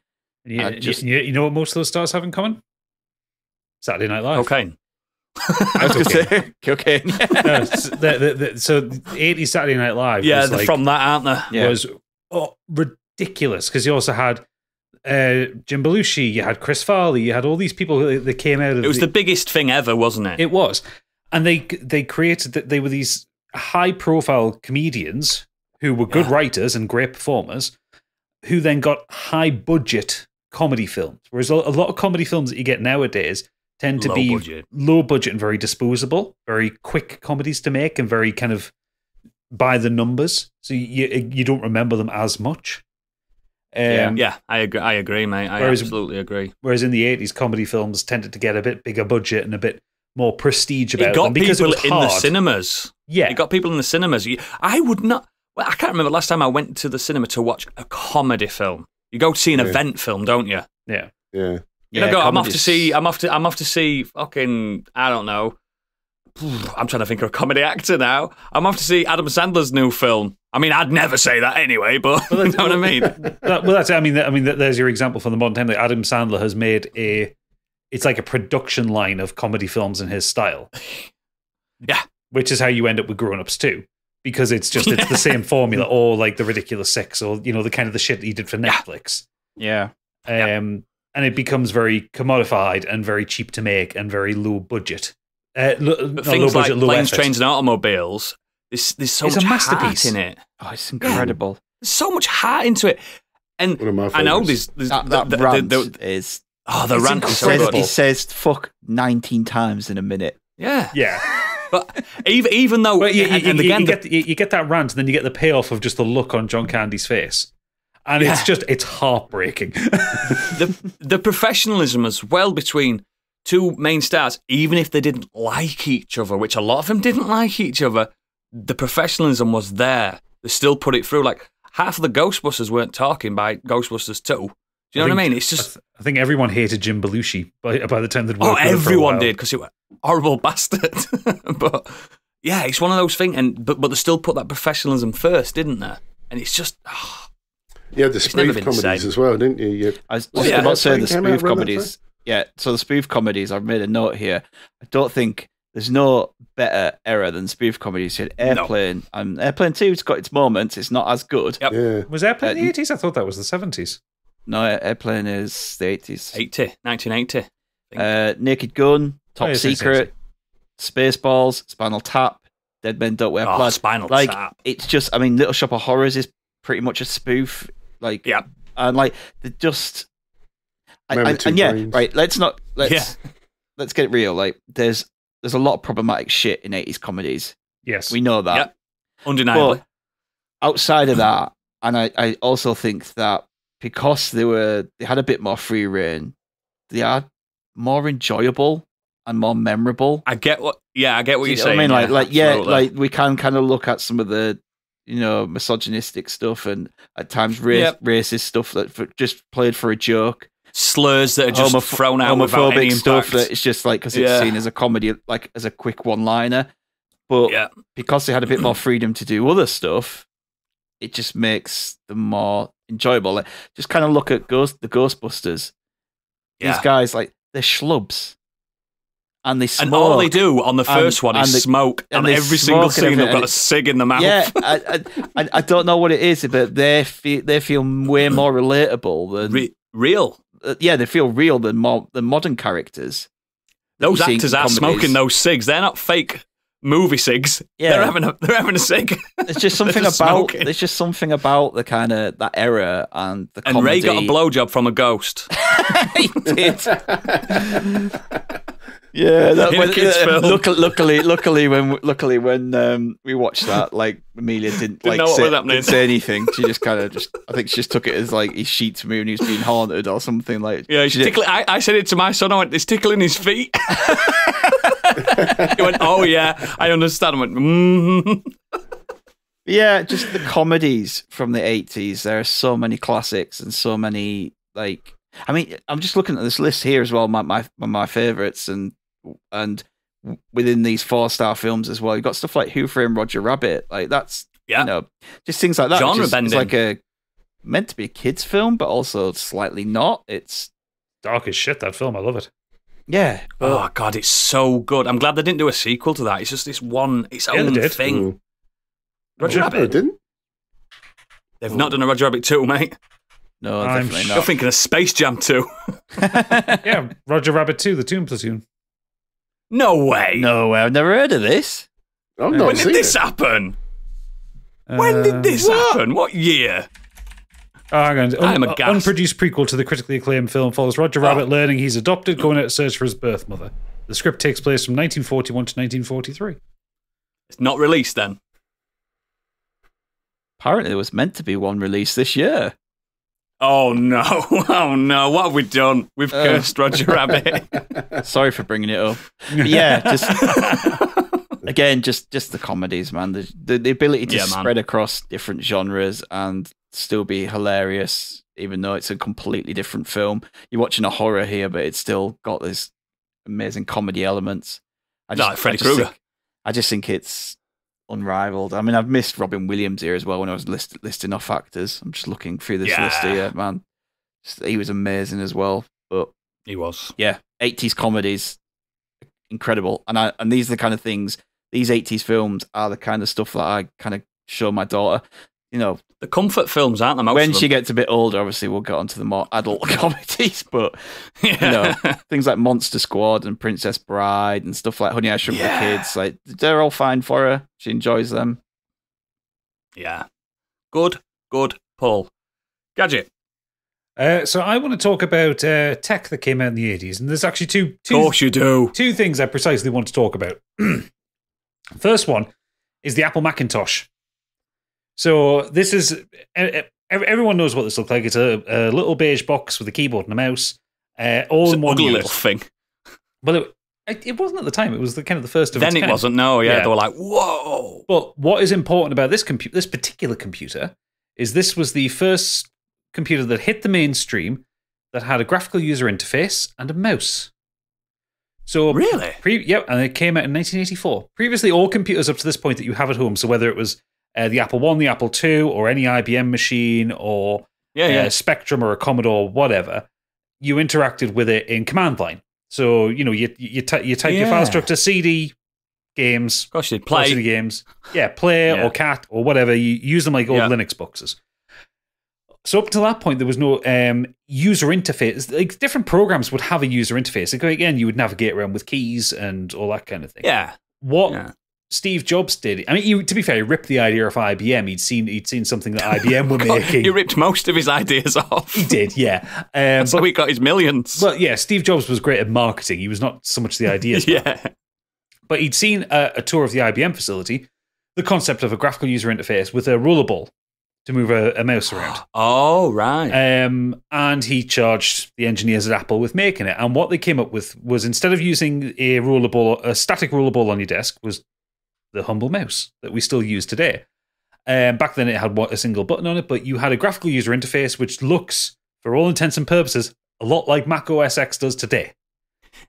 You know what most of those stars have in common? Saturday Night Live. Cocaine. I was going to say cocaine. No, so the 80s Saturday Night Live. Yeah, they're from that, aren't they? Was ridiculous because you also had Jim Belushi, you had Chris Farley, you had all these people that came out of. It was the biggest thing ever, wasn't it? It was, and they created that. They were these high-profile comedians who were good writers and great performers, who then got high-budget comedy films. Whereas a lot of comedy films that you get nowadays tend to be low budget and very disposable, very quick comedies to make, and very kind of by the numbers. So you don't remember them as much. I agree, mate. I absolutely agree. Whereas in the 80s, comedy films tended to get a bit bigger budget and a bit more prestige about them. Because it got people in the cinemas. Yeah. It got people in the cinemas. I would not... Well, I can't remember last time I went to the cinema to watch a comedy film. You go to see an event film, don't you? Yeah. Yeah. I'm off to see fucking, I don't know. I'm trying to think of a comedy actor now. I'm off to see Adam Sandler's new film. I mean, I'd never say that anyway, but you know what I mean? There's your example from the modern time that Adam Sandler has made it's like a production line of comedy films in his style. Yeah. Which is how you end up with Grown Ups too. Because it's the same formula, or like The Ridiculous Six, or, the kind of the shit that he did for Netflix. Yeah. And it becomes very commodified and very cheap to make and very low budget. Things like Planes, Trains and Automobiles, there's so much heart in it. Oh, it's incredible. There's so much heart into it. And I know there's that rant is... Oh, the rant is so good. He says fuck 19 times in a minute. Yeah. Yeah. But even though... you get that rant, and then you get the payoff of just the look on John Candy's face. And it's heartbreaking. The professionalism as well between two main stars, even if they didn't like each other, which a lot of them didn't like each other, the professionalism was there. They still put it through. Like, half of the Ghostbusters weren't talking by Ghostbusters 2. Do you know what I mean? It's just... I think everyone hated Jim Belushi by the time they'd worked with him for a while. Everyone did, because he was a horrible bastard. But, yeah, it's one of those things. But they still put that professionalism first, didn't they? And it's just... You had the spoof comedies as well, didn't you? I was just about saying the spoof comedies. Yeah, so the spoof comedies, I've made a note here. I don't think there's no better era than spoof comedies. You had Airplane, and Airplane 2's got its moments. It's not as good. Yep. Yeah. Was Airplane the 80s? I thought that was the 70s. No, Airplane is the 80s. 1980. Naked Gun, Top Secret, Spaceballs, Spinal Tap, Dead Men Don't Wear Plaid. Spinal Tap. It's just, Little Shop of Horrors is pretty much a spoof. And they're just... right. Let's get it real. Like, there's a lot of problematic shit in 80s comedies. Yes, we know that. Yep. Undeniably. But outside of that, and I also think that because they had a bit more free reign, they are more enjoyable and more memorable. I get what you're saying. I mean, we can kind of look at some of the misogynistic stuff and at times racist stuff that just played for a joke. Slurs that are just thrown out without any stuff that it's just like because it's seen as a comedy, like as a quick one-liner. But because they had a bit more freedom to do other stuff, it just makes them more enjoyable. Like, just kind of look at the Ghostbusters. These guys, like, they're schlubs. And they smoke. And all they do on the first one is smoke. And every single scene they've got a cig in the mouth. Yeah, I don't know what it is, but they feel way more relatable than... Real. They feel real than modern characters. Those actors are smoking those cigs. They're not fake movie cigs. Yeah. They're having a cig. There's just something about the kind of that era and the comedy. And Ray got a blowjob from a ghost. He did. Yeah, luckily when we watched that, like, Amelia didn't say anything. She just kind of I think she just took it as like his sheets moving, he was being haunted or something. Like, yeah, I said it to my son. I went, "It's tickling his feet." He went, "Oh yeah, I understand." I went, Yeah, just the comedies from the 80s. There are so many classics and so many, like, I mean, I'm just looking at this list here as well. My favorites and within these 4-star films as well, you've got stuff like Who Framed Roger Rabbit. Like, that's just things like that. Genre bending. It's like meant to be a kids film, but also slightly not. It's dark as shit. That film, I love it. Yeah. Oh god, it's so good. I'm glad they didn't do a sequel to that. It's just its own thing. Roger Rabbit didn't. They've not done a Roger Rabbit 2, mate. No, definitely not. You're thinking of Space Jam 2. Yeah, Roger Rabbit 2, the Toon Platoon. No way. No way. I've never heard of this. I'm not When did this happen? When did this happen? What year? Oh, hang on. I'm aghast. Unproduced prequel to the critically acclaimed film follows Roger Rabbit learning he's adopted, going out to search for his birth mother. The script takes place from 1941 to 1943. It's not released then. Apparently, there was meant to be one released this year. Oh no! Oh no! What have we done? We've cursed Roger Rabbit. Sorry for bringing it up. But yeah, just again, just the comedies, man. The ability to spread across different genres and still be hilarious, even though it's a completely different film. You're watching a horror here, but it's still got this amazing comedy elements. Like Freddy Krueger. I just think it's unrivaled. I mean, I've missed Robin Williams here as well when I was listing off actors. I'm just looking through this list here, man. He was amazing as well. But he was. Yeah, 80s comedies, incredible. And these are the kind of things, these 80s films are the kind of stuff that I kind of show my daughter. You know, the comfort films, aren't they? When she gets a bit older, obviously we'll get onto the more adult comedies, but you know, things like Monster Squad and Princess Bride and stuff like Honey, I Shrunk the Kids, like they're all fine for her. She enjoys them. Yeah, good pull. Gadget. So I want to talk about tech that came out in the 80s, and there's actually two. Of course you do. Two things I precisely want to talk about. First one is the Apple Macintosh. So this is, everyone knows what this looks like. It's a little beige box with a keyboard and a mouse, all in one ugly little thing. Well, it wasn't at the time. It was the kind of the first of its kind. Then it wasn't. No, yeah, they were like, whoa. But what is important about this particular computer is this was the first computer that hit the mainstream that had a graphical user interface and a mouse. So really, and it came out in 1984. Previously, all computers up to this point that you have at home, so whether it was the Apple I, the Apple II, or any IBM machine, or Spectrum or a Commodore, whatever, you interacted with it in command line. So you type your file structure, CD, games, gosh, you'd play CD games, play or cat or whatever. You use them like old Linux boxes. So up to that point, there was no user interface. Like different programs would have a user interface. Like, again, you would navigate around with keys and all that kind of thing. Yeah. Steve Jobs did. I mean, to be fair, he ripped the idea off IBM. He'd seen something that IBM were making. He ripped most of his ideas off. He did, yeah. So he got his millions. Well, yeah, Steve Jobs was great at marketing. He was not so much the ideas. But he'd seen a tour of the IBM facility, the concept of a graphical user interface with a rollerball to move a mouse around. Oh, right. And he charged the engineers at Apple with making it. And what they came up with was, instead of using a static rollerball on your desk, was the humble mouse that we still use today. Back then it had a single button on it, but you had a graphical user interface which looks, for all intents and purposes, a lot like Mac OS X does today.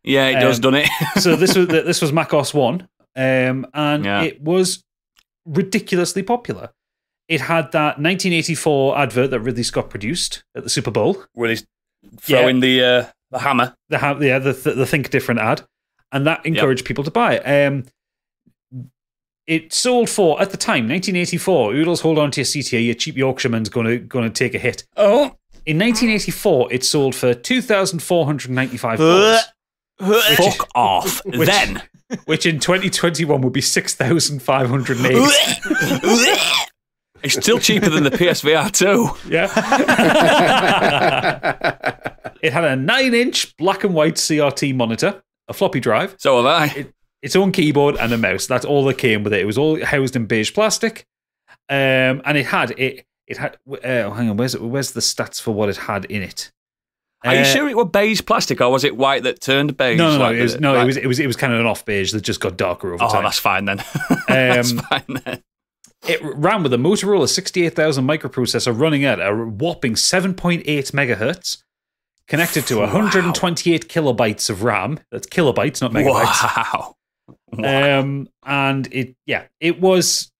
Yeah, it does, doesn't it? So this was Mac OS 1, and it was ridiculously popular. It had that 1984 advert that Ridley Scott produced at the Super Bowl. Where he's throwing the hammer. The Think Different ad. And that encouraged people to buy it. It sold for, at the time, 1984, Oodles, hold on to your seat here, your cheap Yorkshireman's going to take a hit. Oh. In 1984, it sold for $2,495. Fuck off. Then. Which in 2021 would be $6,580. It's still cheaper than the PSVR 2. Yeah. It had a 9-inch black and white CRT monitor, a floppy drive. So have I. Its own keyboard and a mouse. That's all that came with it. It was all housed in beige plastic. And it had hang on, where's the stats for what it had in it? Are you sure it was beige plastic, or was it white that turned beige? No, it was kind of an off beige that just got darker over time. Oh, that's fine then. That's fine then. It ran with a Motorola 68000 microprocessor running at a whopping 7.8 megahertz, connected to 128 kilobytes of RAM. That's kilobytes, not megabytes. Wow. And it was,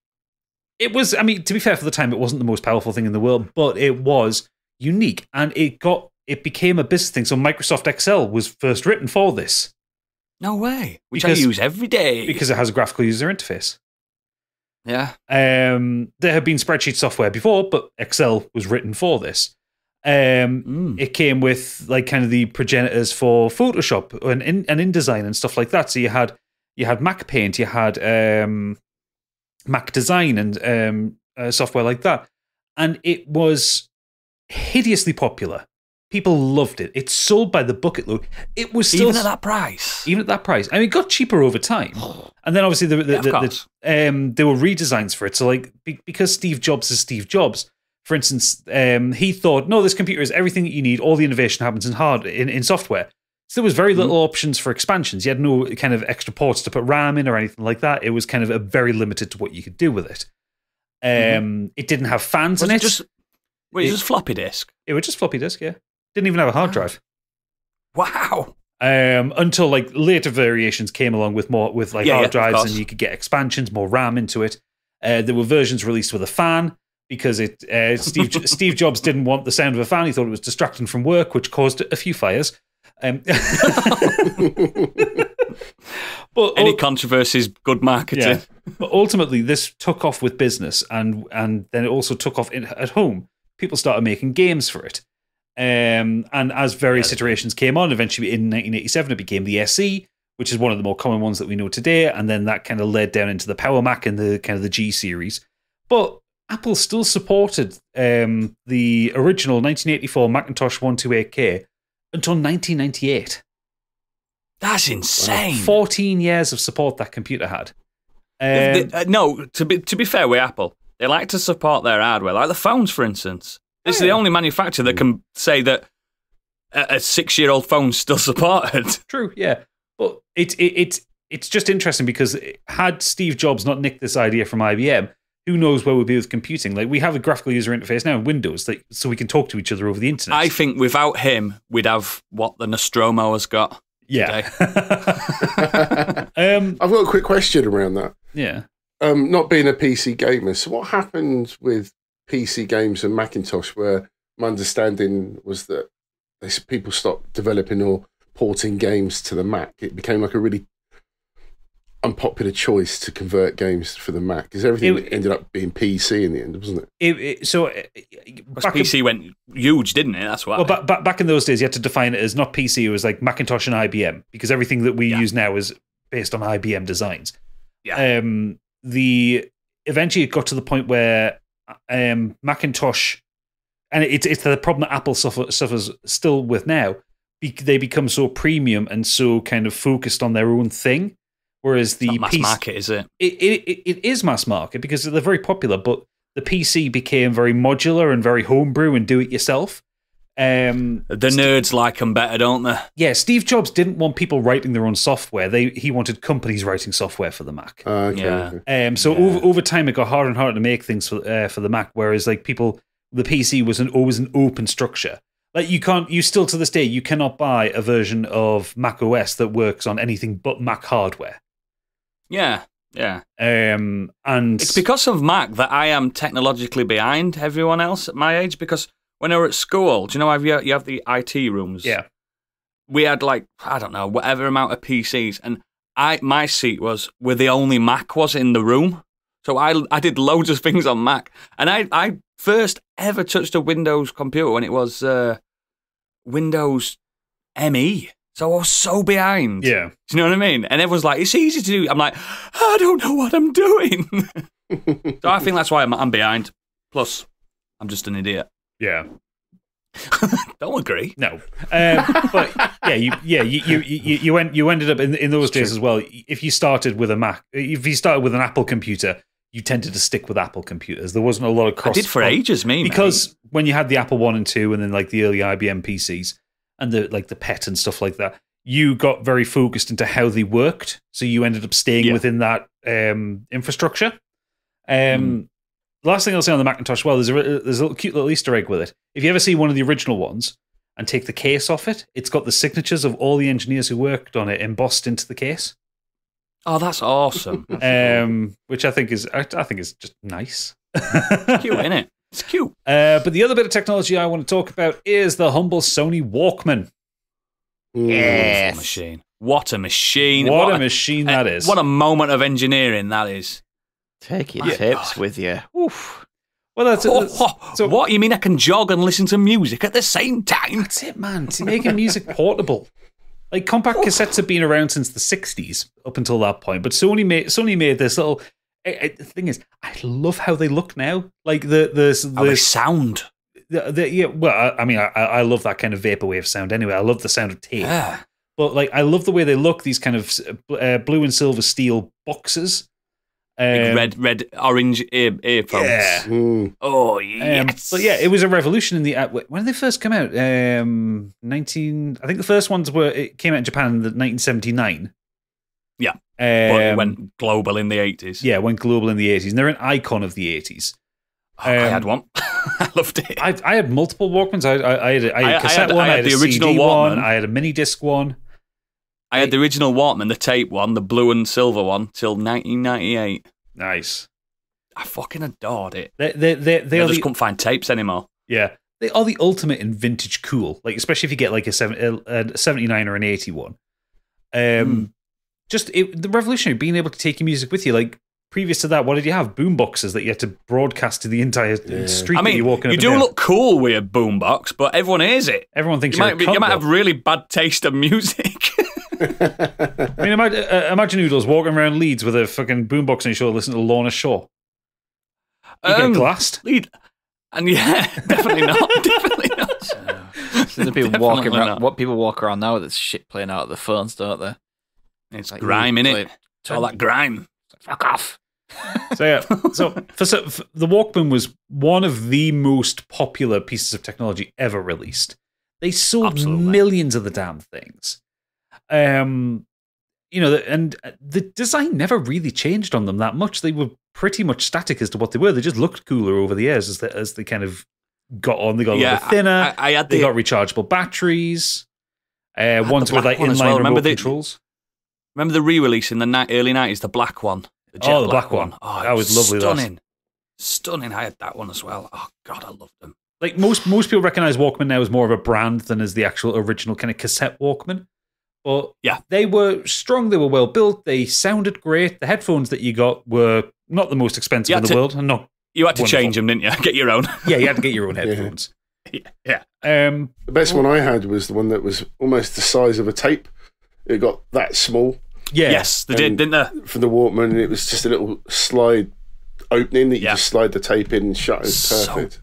I mean, to be fair, for the time, it wasn't the most powerful thing in the world, but it was unique, and it became a business thing. So Microsoft Excel was first written for this. No way. Which I use every day. Because it has a graphical user interface. Yeah. There had been spreadsheet software before, but Excel was written for this. It came with like kind of the progenitors for Photoshop and InDesign and stuff like that. So you had Mac Paint, you had Mac Design and software like that, and it was hideously popular. People loved it. It sold by the bucket load. It was still even at that price. Even at that price, I mean, it got cheaper over time. And then obviously there were redesigns for it. So like because Steve Jobs is Steve Jobs, for instance, he thought, no, this computer is everything that you need. All the innovation happens in software. So there was very little options for expansions. You had no kind of extra ports to put RAM in or anything like that. It was kind of very limited to what you could do with it. It didn't have fans in it. Just floppy disk? It was just floppy disk, yeah. Didn't even have a hard drive. Wow. Until like later variations came along with hard drives, and you could get expansions, more RAM into it. There were versions released with a fan because Steve Jobs didn't want the sound of a fan. He thought it was distracting from work, which caused a few fires. But any controversies, good marketing. Yeah. But ultimately, this took off with business, and then it also took off at home. People started making games for it. And as various iterations came on, eventually in 1987 it became the SE, which is one of the more common ones that we know today, and then that kind of led down into the Power Mac and the kind of the G series. But Apple still supported the original 1984 Macintosh 128K until 1998. That's insane. 14 years of support that computer had. No, to be fair with Apple, they like to support their hardware, like the phones, for instance. This is the only manufacturer that can say that a 6-year-old phone's still supported. True, yeah. But it's just interesting because had Steve Jobs not nicked this idea from IBM, who knows where we'll be with computing? Like, we have a graphical user interface now in Windows, so we can talk to each other over the internet. I think without him, we'd have what the Nostromo has got. Yeah. I've got a quick question around that. Yeah. Not being a PC gamer, so what happened with PC games and Macintosh, where my understanding was that people stopped developing or porting games to the Mac? It became like a really unpopular choice to convert games for the Mac, because everything ended up being PC in the end, wasn't it? PC went huge, didn't it? That's why. Well, back in those days, you had to define it as not PC. It was like Macintosh and IBM, because everything that we use now is based on IBM designs. Yeah. Eventually, it got to the point where Macintosh, and it's the problem that Apple suffers still with now. They become so premium and so kind of focused on their own thing, whereas the mass market, is it? It is mass market because they're very popular, but the PC became very modular and very homebrew and do it yourself. The nerds like them better, don't they? Yeah, Steve Jobs didn't want people writing their own software. He wanted companies writing software for the Mac. Over time, it got harder and harder to make things for the Mac. Whereas, like the PC was always an open structure. Like you still to this day, you cannot buy a version of Mac OS that works on anything but Mac hardware. Yeah, yeah. And it's because of Mac that I am technologically behind everyone else at my age, because when I was at school, do you know you have the IT rooms? Yeah. We had whatever amount of PCs, and my seat was where the only Mac was in the room. So I did loads of things on Mac, and I first ever touched a Windows computer when it was Windows ME. So I was so behind. Yeah. Do you know what I mean? And everyone's like, it's easy to do. I'm like, I don't know what I'm doing. So I think that's why I'm behind. Plus, I'm just an idiot. Yeah. Don't agree. No. But you ended up in those days as well. If you started with a Mac, if you started with an Apple computer, you tended to stick with Apple computers. There wasn't a lot of cross. I did for ages, because when you had the Apple 1 and 2 and then like the early IBM PCs and the PET and stuff like that, you got very focused into how they worked. So you ended up staying within that infrastructure. The last thing I'll say on the Macintosh, there's a little cute little Easter egg with it. If you ever see one of the original ones and take the case off it, it's got the signatures of all the engineers who worked on it embossed into the case. Oh, that's awesome. Which I think is just nice. Cute, isn't it? It's cute. But the other bit of technology I want to talk about is the humble Sony Walkman. Yes. What a machine. What a machine that is. What a moment of engineering that is. Take your tips with you. Oof. Well, that's so what? You mean I can jog and listen to music at the same time? That's it, man. It's making music portable. Like compact cassettes have been around since the 60s up until that point, but Sony made this little. The thing is, I love how they look now. Like the sound. Yeah, well, I mean, I love that kind of vaporwave sound. Anyway, I love the sound of tape. Yeah. But like, I love the way they look. These kind of blue and silver steel boxes. Red, orange earphones. Yeah. Oh, yes. But yeah, it was a revolution in the... when did they first come out? I think the first ones came out in Japan in 1979. Yeah. But it went global in the 80s. Yeah, it went global in the 80s. And they're an icon of the 80s. I had one. I loved it. I had multiple Walkmans. I had a cassette one, I had the original CD one, I had a mini disc one. I had the original Walkman, the tape one, the blue and silver one, till 1998. Nice. I fucking adored it. They just couldn't find tapes anymore. Yeah. They are the ultimate in vintage cool. Like, especially if you get like a 79 or an 81. The revolutionary, being able to take your music with you. Like, previous to that, what did you have? Boomboxes that you had to broadcast to the entire street that you're walking up. You do look cool with a boombox, but everyone hears it. Everyone thinks you might have really bad taste of music. I mean, imagine Noodles walking around Leeds with a fucking boombox on his shoulder listening to Lorna Shaw. You get glassed. And yeah, definitely not. Definitely not. So the people walking around, what people walk around now with this shit playing out of their phones, don't they? It's like grime, innit? All that grime. Fuck off. So yeah, so the Walkman was one of the most popular pieces of technology ever released. They sold millions of the damn things. And the design never really changed on them that much. They were pretty much static as to what they were. They just looked cooler over the years as they kind of got on. They got a little bit thinner. They got rechargeable batteries. Ones with like inline remote controls. Remember the re-release in the early 90s, the black one? The black one. Oh, that was lovely. Stunning. Stunning. I had that one as well. Oh, God, I loved them. Like most people recognize Walkman now as more of a brand than as the actual original kind of cassette Walkman. But yeah, they were strong. They were well built. They sounded great. The headphones that you got were not the most expensive in the world. And not you had to change them, didn't you? Get your own. Yeah, you had to get your own headphones. Yeah. The best one I had was the one that was almost the size of a tape. It got that small. Yeah. Yes, they did, didn't they? For the Walkman, it was just a little slide opening that you just slide the tape in and shut. It was perfect.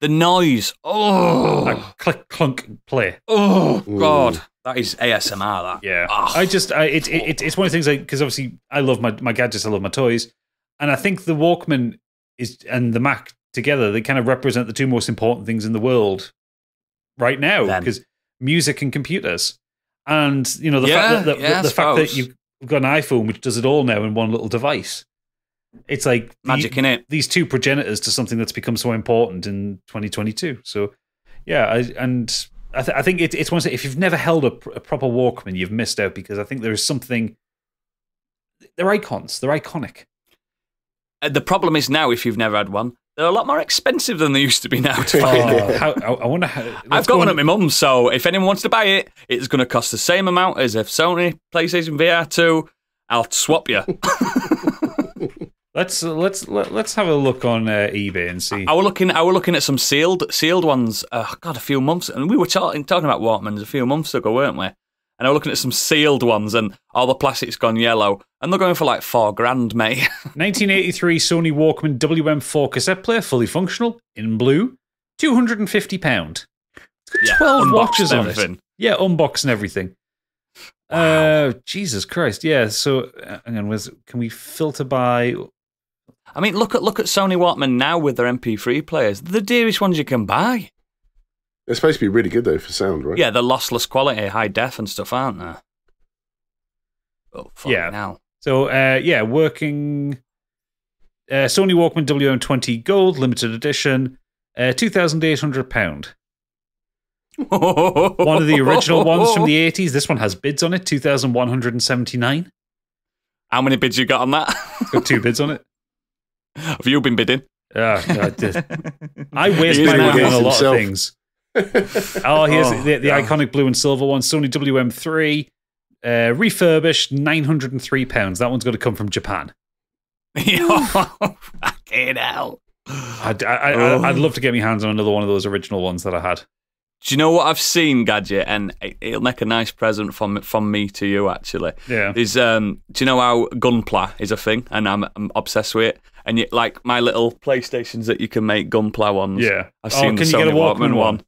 The noise. Oh. Like click, clunk, play. Oh, God. That is ASMR, that. Yeah. It's one of the things, because obviously I love my gadgets, I love my toys. And I think the Walkman and the Mac together, they kind of represent the two most important things in the world right now, because music and computers. And, the fact that you've got an iPhone which does it all now in one little device. It's like magic in it. These two progenitors to something that's become so important in 2022. So, yeah, I think it's one. If you've never held a proper Walkman, you've missed out, because I think there is something. They're icons. They're iconic. The problem is now, if you've never had one, they're a lot more expensive than they used to be now. I wonder how. I've got one at my mum's, so if anyone wants to buy it, it's going to cost the same amount as a Sony PlayStation VR 2. I'll swap you. Let's have a look on eBay and see. I were looking at some sealed ones. A few months, and we were talking about Walkmans a few months ago, weren't we? And I was looking at some sealed ones, and all the plastic's gone yellow, and they're going for like $4,000, mate. 1983 Sony Walkman WM4 cassette player, fully functional, in blue, £250. It's got 12 watches on it. Yeah, unboxed and everything. Wow. Jesus Christ! Yeah. So, hang on. Can we filter by? I mean, look at Sony Walkman now with their MP3 players. They're the dearest ones you can buy. They're supposed to be really good though for sound, right? Yeah, they're lossless quality, high def and stuff, aren't they? Oh, yeah. Now. So, working Sony Walkman WM20 Gold limited edition, £2,800. One of the original ones from the 80s. This one has bids on it, 2,179. How many bids you got on that? It's got 2 bids on it. Have you been bidding? I did. I waste my money on a lot of things. Here's the iconic blue and silver one, Sony WM3, refurbished, £903. That one's got to come from Japan. Fucking hell. I'd love to get my hands on another one of those original ones that I had. Do you know what I've seen, Gadget? And it'll make a nice present from me to you, actually. Yeah. There's, do you know how Gunpla is a thing? And I'm obsessed with it. And like my little PlayStations that you can make Gunpla ones. Yeah. I've seen the can you get a Walkman one?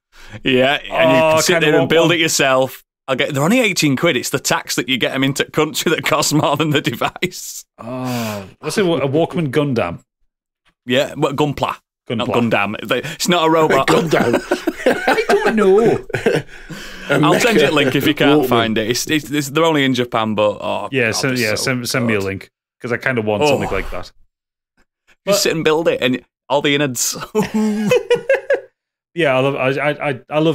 Yeah. And you can sit there and build it yourself. They're only 18 quid. It's the tax that you get them into country that costs more than the device. Oh. What's it? A Walkman Gundam? Yeah. Gunpla. Not Gundam. It's not a robot. Gundam. I don't know. I'll send you a link if you can't find it. They're only in Japan, but send me a link because I kind of want something like that. Just sit and build it, and all the innards. Yeah, I love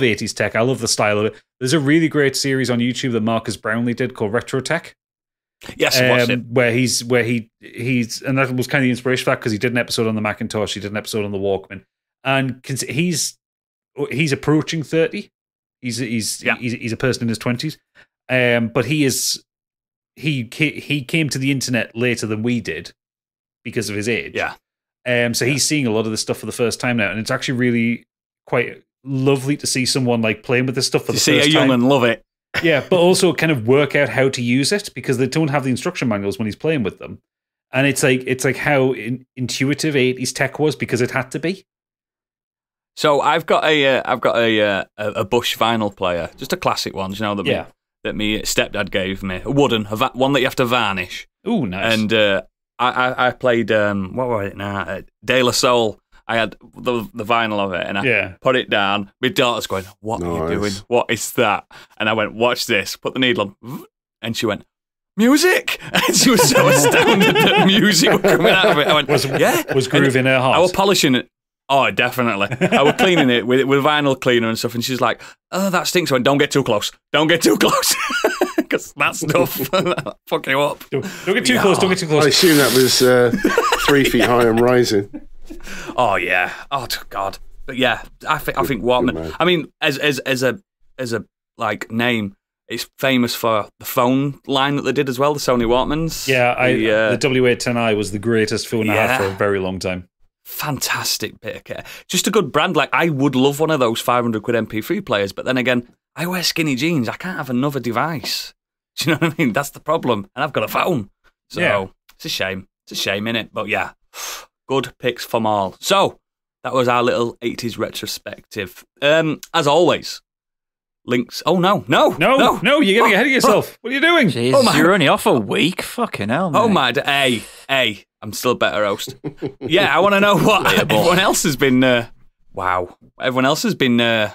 80s tech. I love the style of it. There's a really great series on YouTube that Marcus Brownlee did called Retro Tech. Yes, I watched it. Where he's and that was kind of the inspiration for that because he did an episode on the Macintosh, he did an episode on the Walkman, and he's approaching 30. He's a person in his 20s, but he came to the internet later than we did because of his age. Yeah. So he's seeing a lot of this stuff for the first time now, and it's actually really quite lovely to see someone like playing with this stuff for the first time. See a young and love it. Yeah, but also kind of work out how to use it because they don't have the instruction manuals when he's playing with them, and it's like how intuitive 80s tech was because it had to be. So I've got a Bush vinyl player, just a classic one, you know that me stepdad gave me, a wooden, one that you have to varnish. Ooh, nice. And I played what was it now? De La Soul. I had the vinyl of it, and I put it down. My daughter's going, "What are you doing? What is that?" And I went, "Watch this." Put the needle on, and she went, "Music!" And she was so astounded that music was coming out of it. I went, was groove in her heart. I was polishing it. Oh, definitely. I was cleaning it with vinyl cleaner and stuff, and she's like, "Oh, that stinks." I went, "Don't get too close. Don't get too close." Because that stuff fuck you up. Don't get too close. Don't get too close. I assume that was 3 feet high and rising. Oh yeah. Oh God. But yeah, I think Walkman. I mean, as a like name, it's famous for the phone line that they did as well, the Sony Walkmans. Yeah, the W810i was the greatest phone I had for a very long time. Fantastic bit of kit. Just a good brand. Like, I would love one of those 500 quid MP3 players, but then again, I wear skinny jeans. I can't have another device. Do you know what I mean? That's the problem. And I've got a phone. So it's a shame. It's a shame, innit? But yeah, good picks from all. So that was our little 80s retrospective. As always, links. Oh, no, you're getting ahead of yourself. What are you doing? Jesus, you're only off a week. Fucking hell, mate. Oh, my. Hey, I'm still a better host. Yeah, I want to know what everyone else has been. Everyone else has been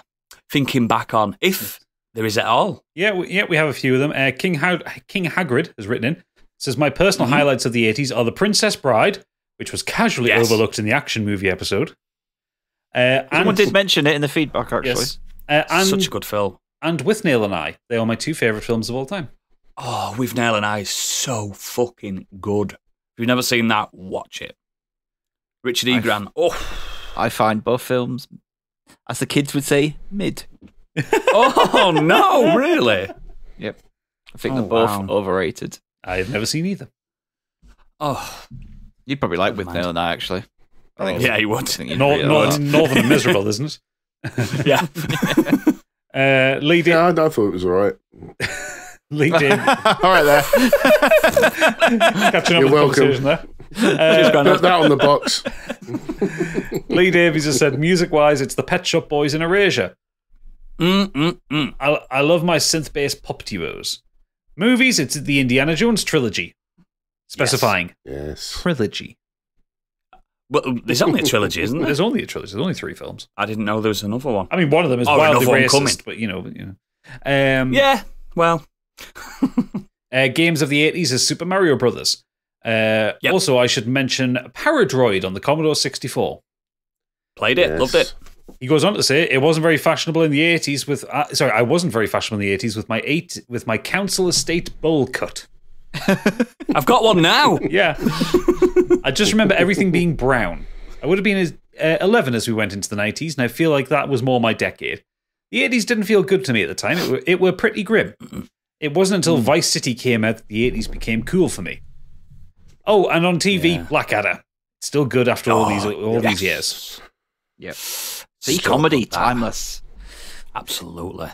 thinking back on, if there is at all. Yeah, we have a few of them. King Hagrid has written in. Says, my personal highlights of the 80s are The Princess Bride, which was casually overlooked in the action movie episode. Someone did mention it in the feedback, actually. Yes. And such a good film. And With Nail and I. They are my two favourite films of all time. Oh, With Nail and I is so fucking good. If you've never seen that, watch it. Richard E. Grant. I find both films, as the kids would say, mid. Oh, no, really? Yep. I think they're both overrated. I've never seen either. Oh. You'd probably like With Nail and I, actually. I think you would. Northern and Miserable, isn't it? Yeah. Lee Davis. Yeah, I thought it was all right. Lee Davis. All right there. Catching up with the conversation there. Put that on the box. Lee Davies has said, music-wise, it's the Pet Shop Boys in Erasure. I love my synth-based pop duos. Movies, it's the Indiana Jones trilogy. Specifying. Yes. Trilogy. Well, there's only a trilogy, isn't there? There's only a trilogy. There's only 3 films. I didn't know there was another one. I mean, one of them is wildly racist, but you know. Yeah, well. Games of the 80s is Super Mario Brothers. Also, I should mention Paradroid on the Commodore 64. Played it, loved it. He goes on to say, it wasn't very fashionable in the 80s with... I wasn't very fashionable in the 80s with my council estate bowl cut. I've got one now. Yeah. I just remember everything being brown. I would have been 11 as we went into the 90s, and I feel like that was more my decade. The 80s didn't feel good to me at the time. It were pretty grim. It wasn't until Vice City came out that the 80s became cool for me. Oh, and on TV, Blackadder. still good after all these years. Yep. The comedy, timeless. Absolutely.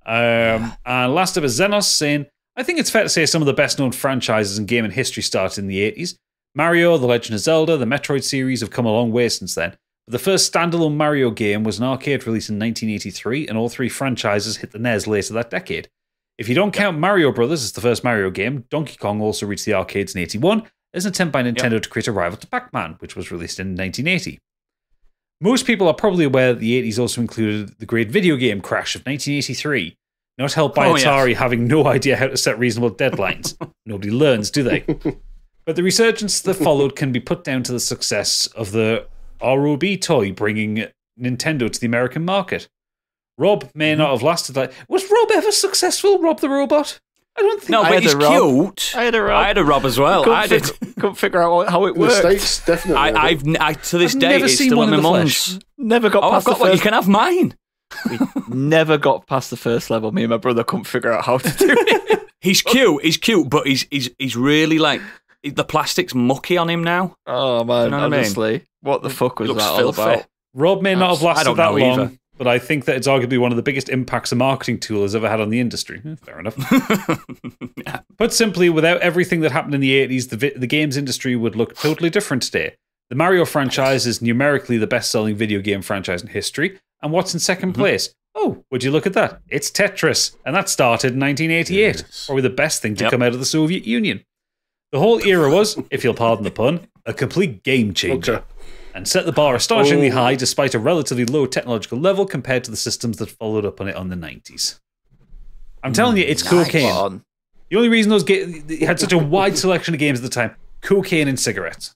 And last up is Xenos saying, I think it's fair to say some of the best known franchises in gaming history started in the 80s. Mario, The Legend of Zelda, the Metroid series have come a long way since then. But the first standalone Mario game was an arcade release in 1983, and all three franchises hit the NES later that decade. If you don't count Mario Brothers as the first Mario game, Donkey Kong also reached the arcades in 81 as an attempt by Nintendo to create a rival to Pac-Man, which was released in 1980. Most people are probably aware that the 80s also included the great video game crash of 1983, not helped by Atari having no idea how to set reasonable deadlines. Nobody learns, do they? But the resurgence that followed can be put down to the success of the ROB toy bringing Nintendo to the American market. Rob may not have lasted like... Was Rob ever successful, Rob the Robot? I don't think... No, but he's cute. I had a Rob. I had a Rob as well. Couldn't figure out how it worked. The States, definitely. To this day, it's still at my mum's. Never got past the first... You can have mine. We never got past the first level. Me and my brother couldn't figure out how to do it. He's cute, but he's really like... The plastic's mucky on him now. Oh, man, you know honestly. What the fuck was that all about? Rob may not have lasted that long, either. but I think that it's arguably one of the biggest impacts a marketing tool has ever had on the industry. Fair enough. Yeah. Put simply, without everything that happened in the 80s, the games industry would look totally different today. The Mario franchise is numerically the best-selling video game franchise in history, and what's in second place? Oh, would you look at that? It's Tetris, and that started in 1988, probably the best thing to come out of the Soviet Union. The whole era was, if you'll pardon the pun, a complete game changer. And set the bar astonishingly high despite a relatively low technological level compared to the systems that followed up on it on the 90s. I'm telling you, it's cocaine. The only reason those had such a wide selection of games at the time, cocaine and cigarettes.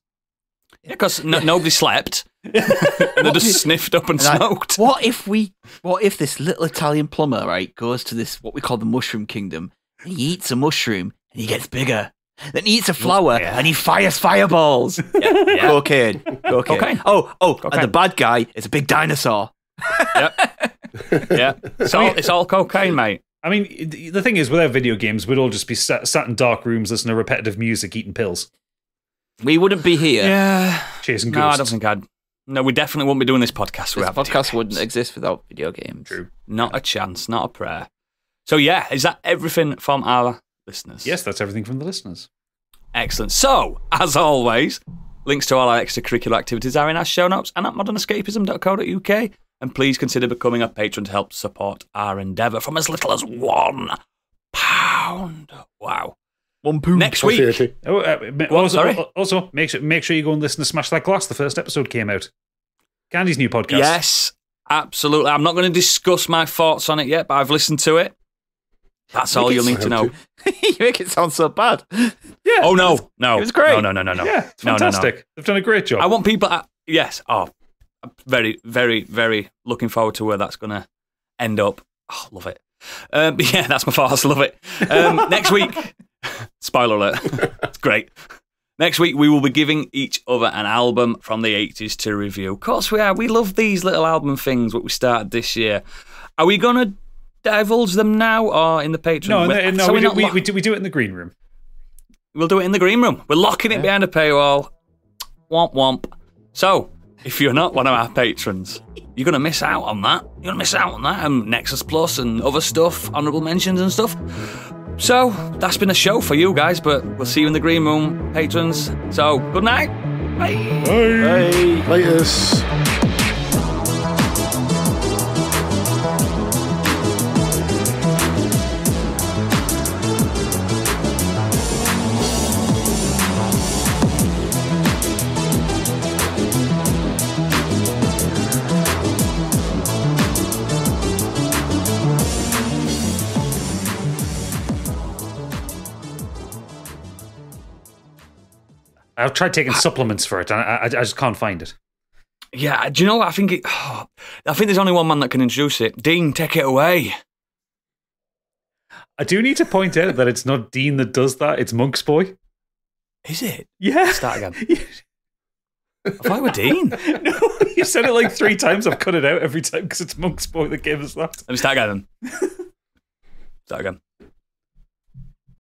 Yeah, because nobody slept. And they just sniffed up and smoked. What if this little Italian plumber, right, goes to this, what we call the Mushroom Kingdom, and he eats a mushroom, and he gets bigger. Then he eats a flower and he fires fireballs. Cocaine. Oh, cocaine. And the bad guy is a big dinosaur. It's all cocaine, mate. I mean, the thing is, without video games, we'd all just be sat in dark rooms listening to repetitive music, eating pills. We wouldn't be here. Yeah. Chasing ghosts. No, I don't think I'd. No, we definitely wouldn't be doing this podcast. This podcast wouldn't exist without video games. True. Not a chance, not a prayer. So yeah, is that everything from our listeners? Yes, that's everything from the listeners. Excellent. So, as always, links to all our extracurricular activities are in our show notes and at modernescapism.co.uk. And please consider becoming a patron to help support our endeavour from as little as £1. Wow. £1 next week. Also, make sure you go and listen to Smash That Glass. The first episode came out. Candy's new podcast. Yes, absolutely. I'm not going to discuss my thoughts on it yet, but I've listened to it. That's all you'll need to know. You make it sound so bad. Yeah. Oh, no. It was great. No. Yeah, it's fantastic. No. They've done a great job. I want people... yes. Oh, very, very, very looking forward to where that's going to end up. Oh, love it. Yeah, that's my thoughts. Love it. Next week... Spoiler alert. It's great. Next week, we will be giving each other an album from the 80s to review. Of course we are. We love these little album things that we started this year. Are we going to divulge them now or in the Patreon? No, we do it in the green room. We'll do it in the green room. We're locking it behind a paywall. Womp womp. So, if you're not one of our patrons, you're going to miss out on that. You're going to miss out on that. And Nexus Plus and other stuff, honourable mentions and stuff. So, that's been a show for you guys, but we'll see you in the green room, patrons. So, good night. Bye. Bye. Laters. I've tried taking supplements for it, and I just can't find it. Yeah, do you know what? I think there's only one man that can introduce it. Dean, take it away. I do need to point out that it's not Dean that does that, it's Monk's Boy. Is it? Yeah. Start again. I thought it was Dean. No, you said it like 3 times. I've cut it out every time because it's Monk's Boy that gave us that. Let me start again. Start again.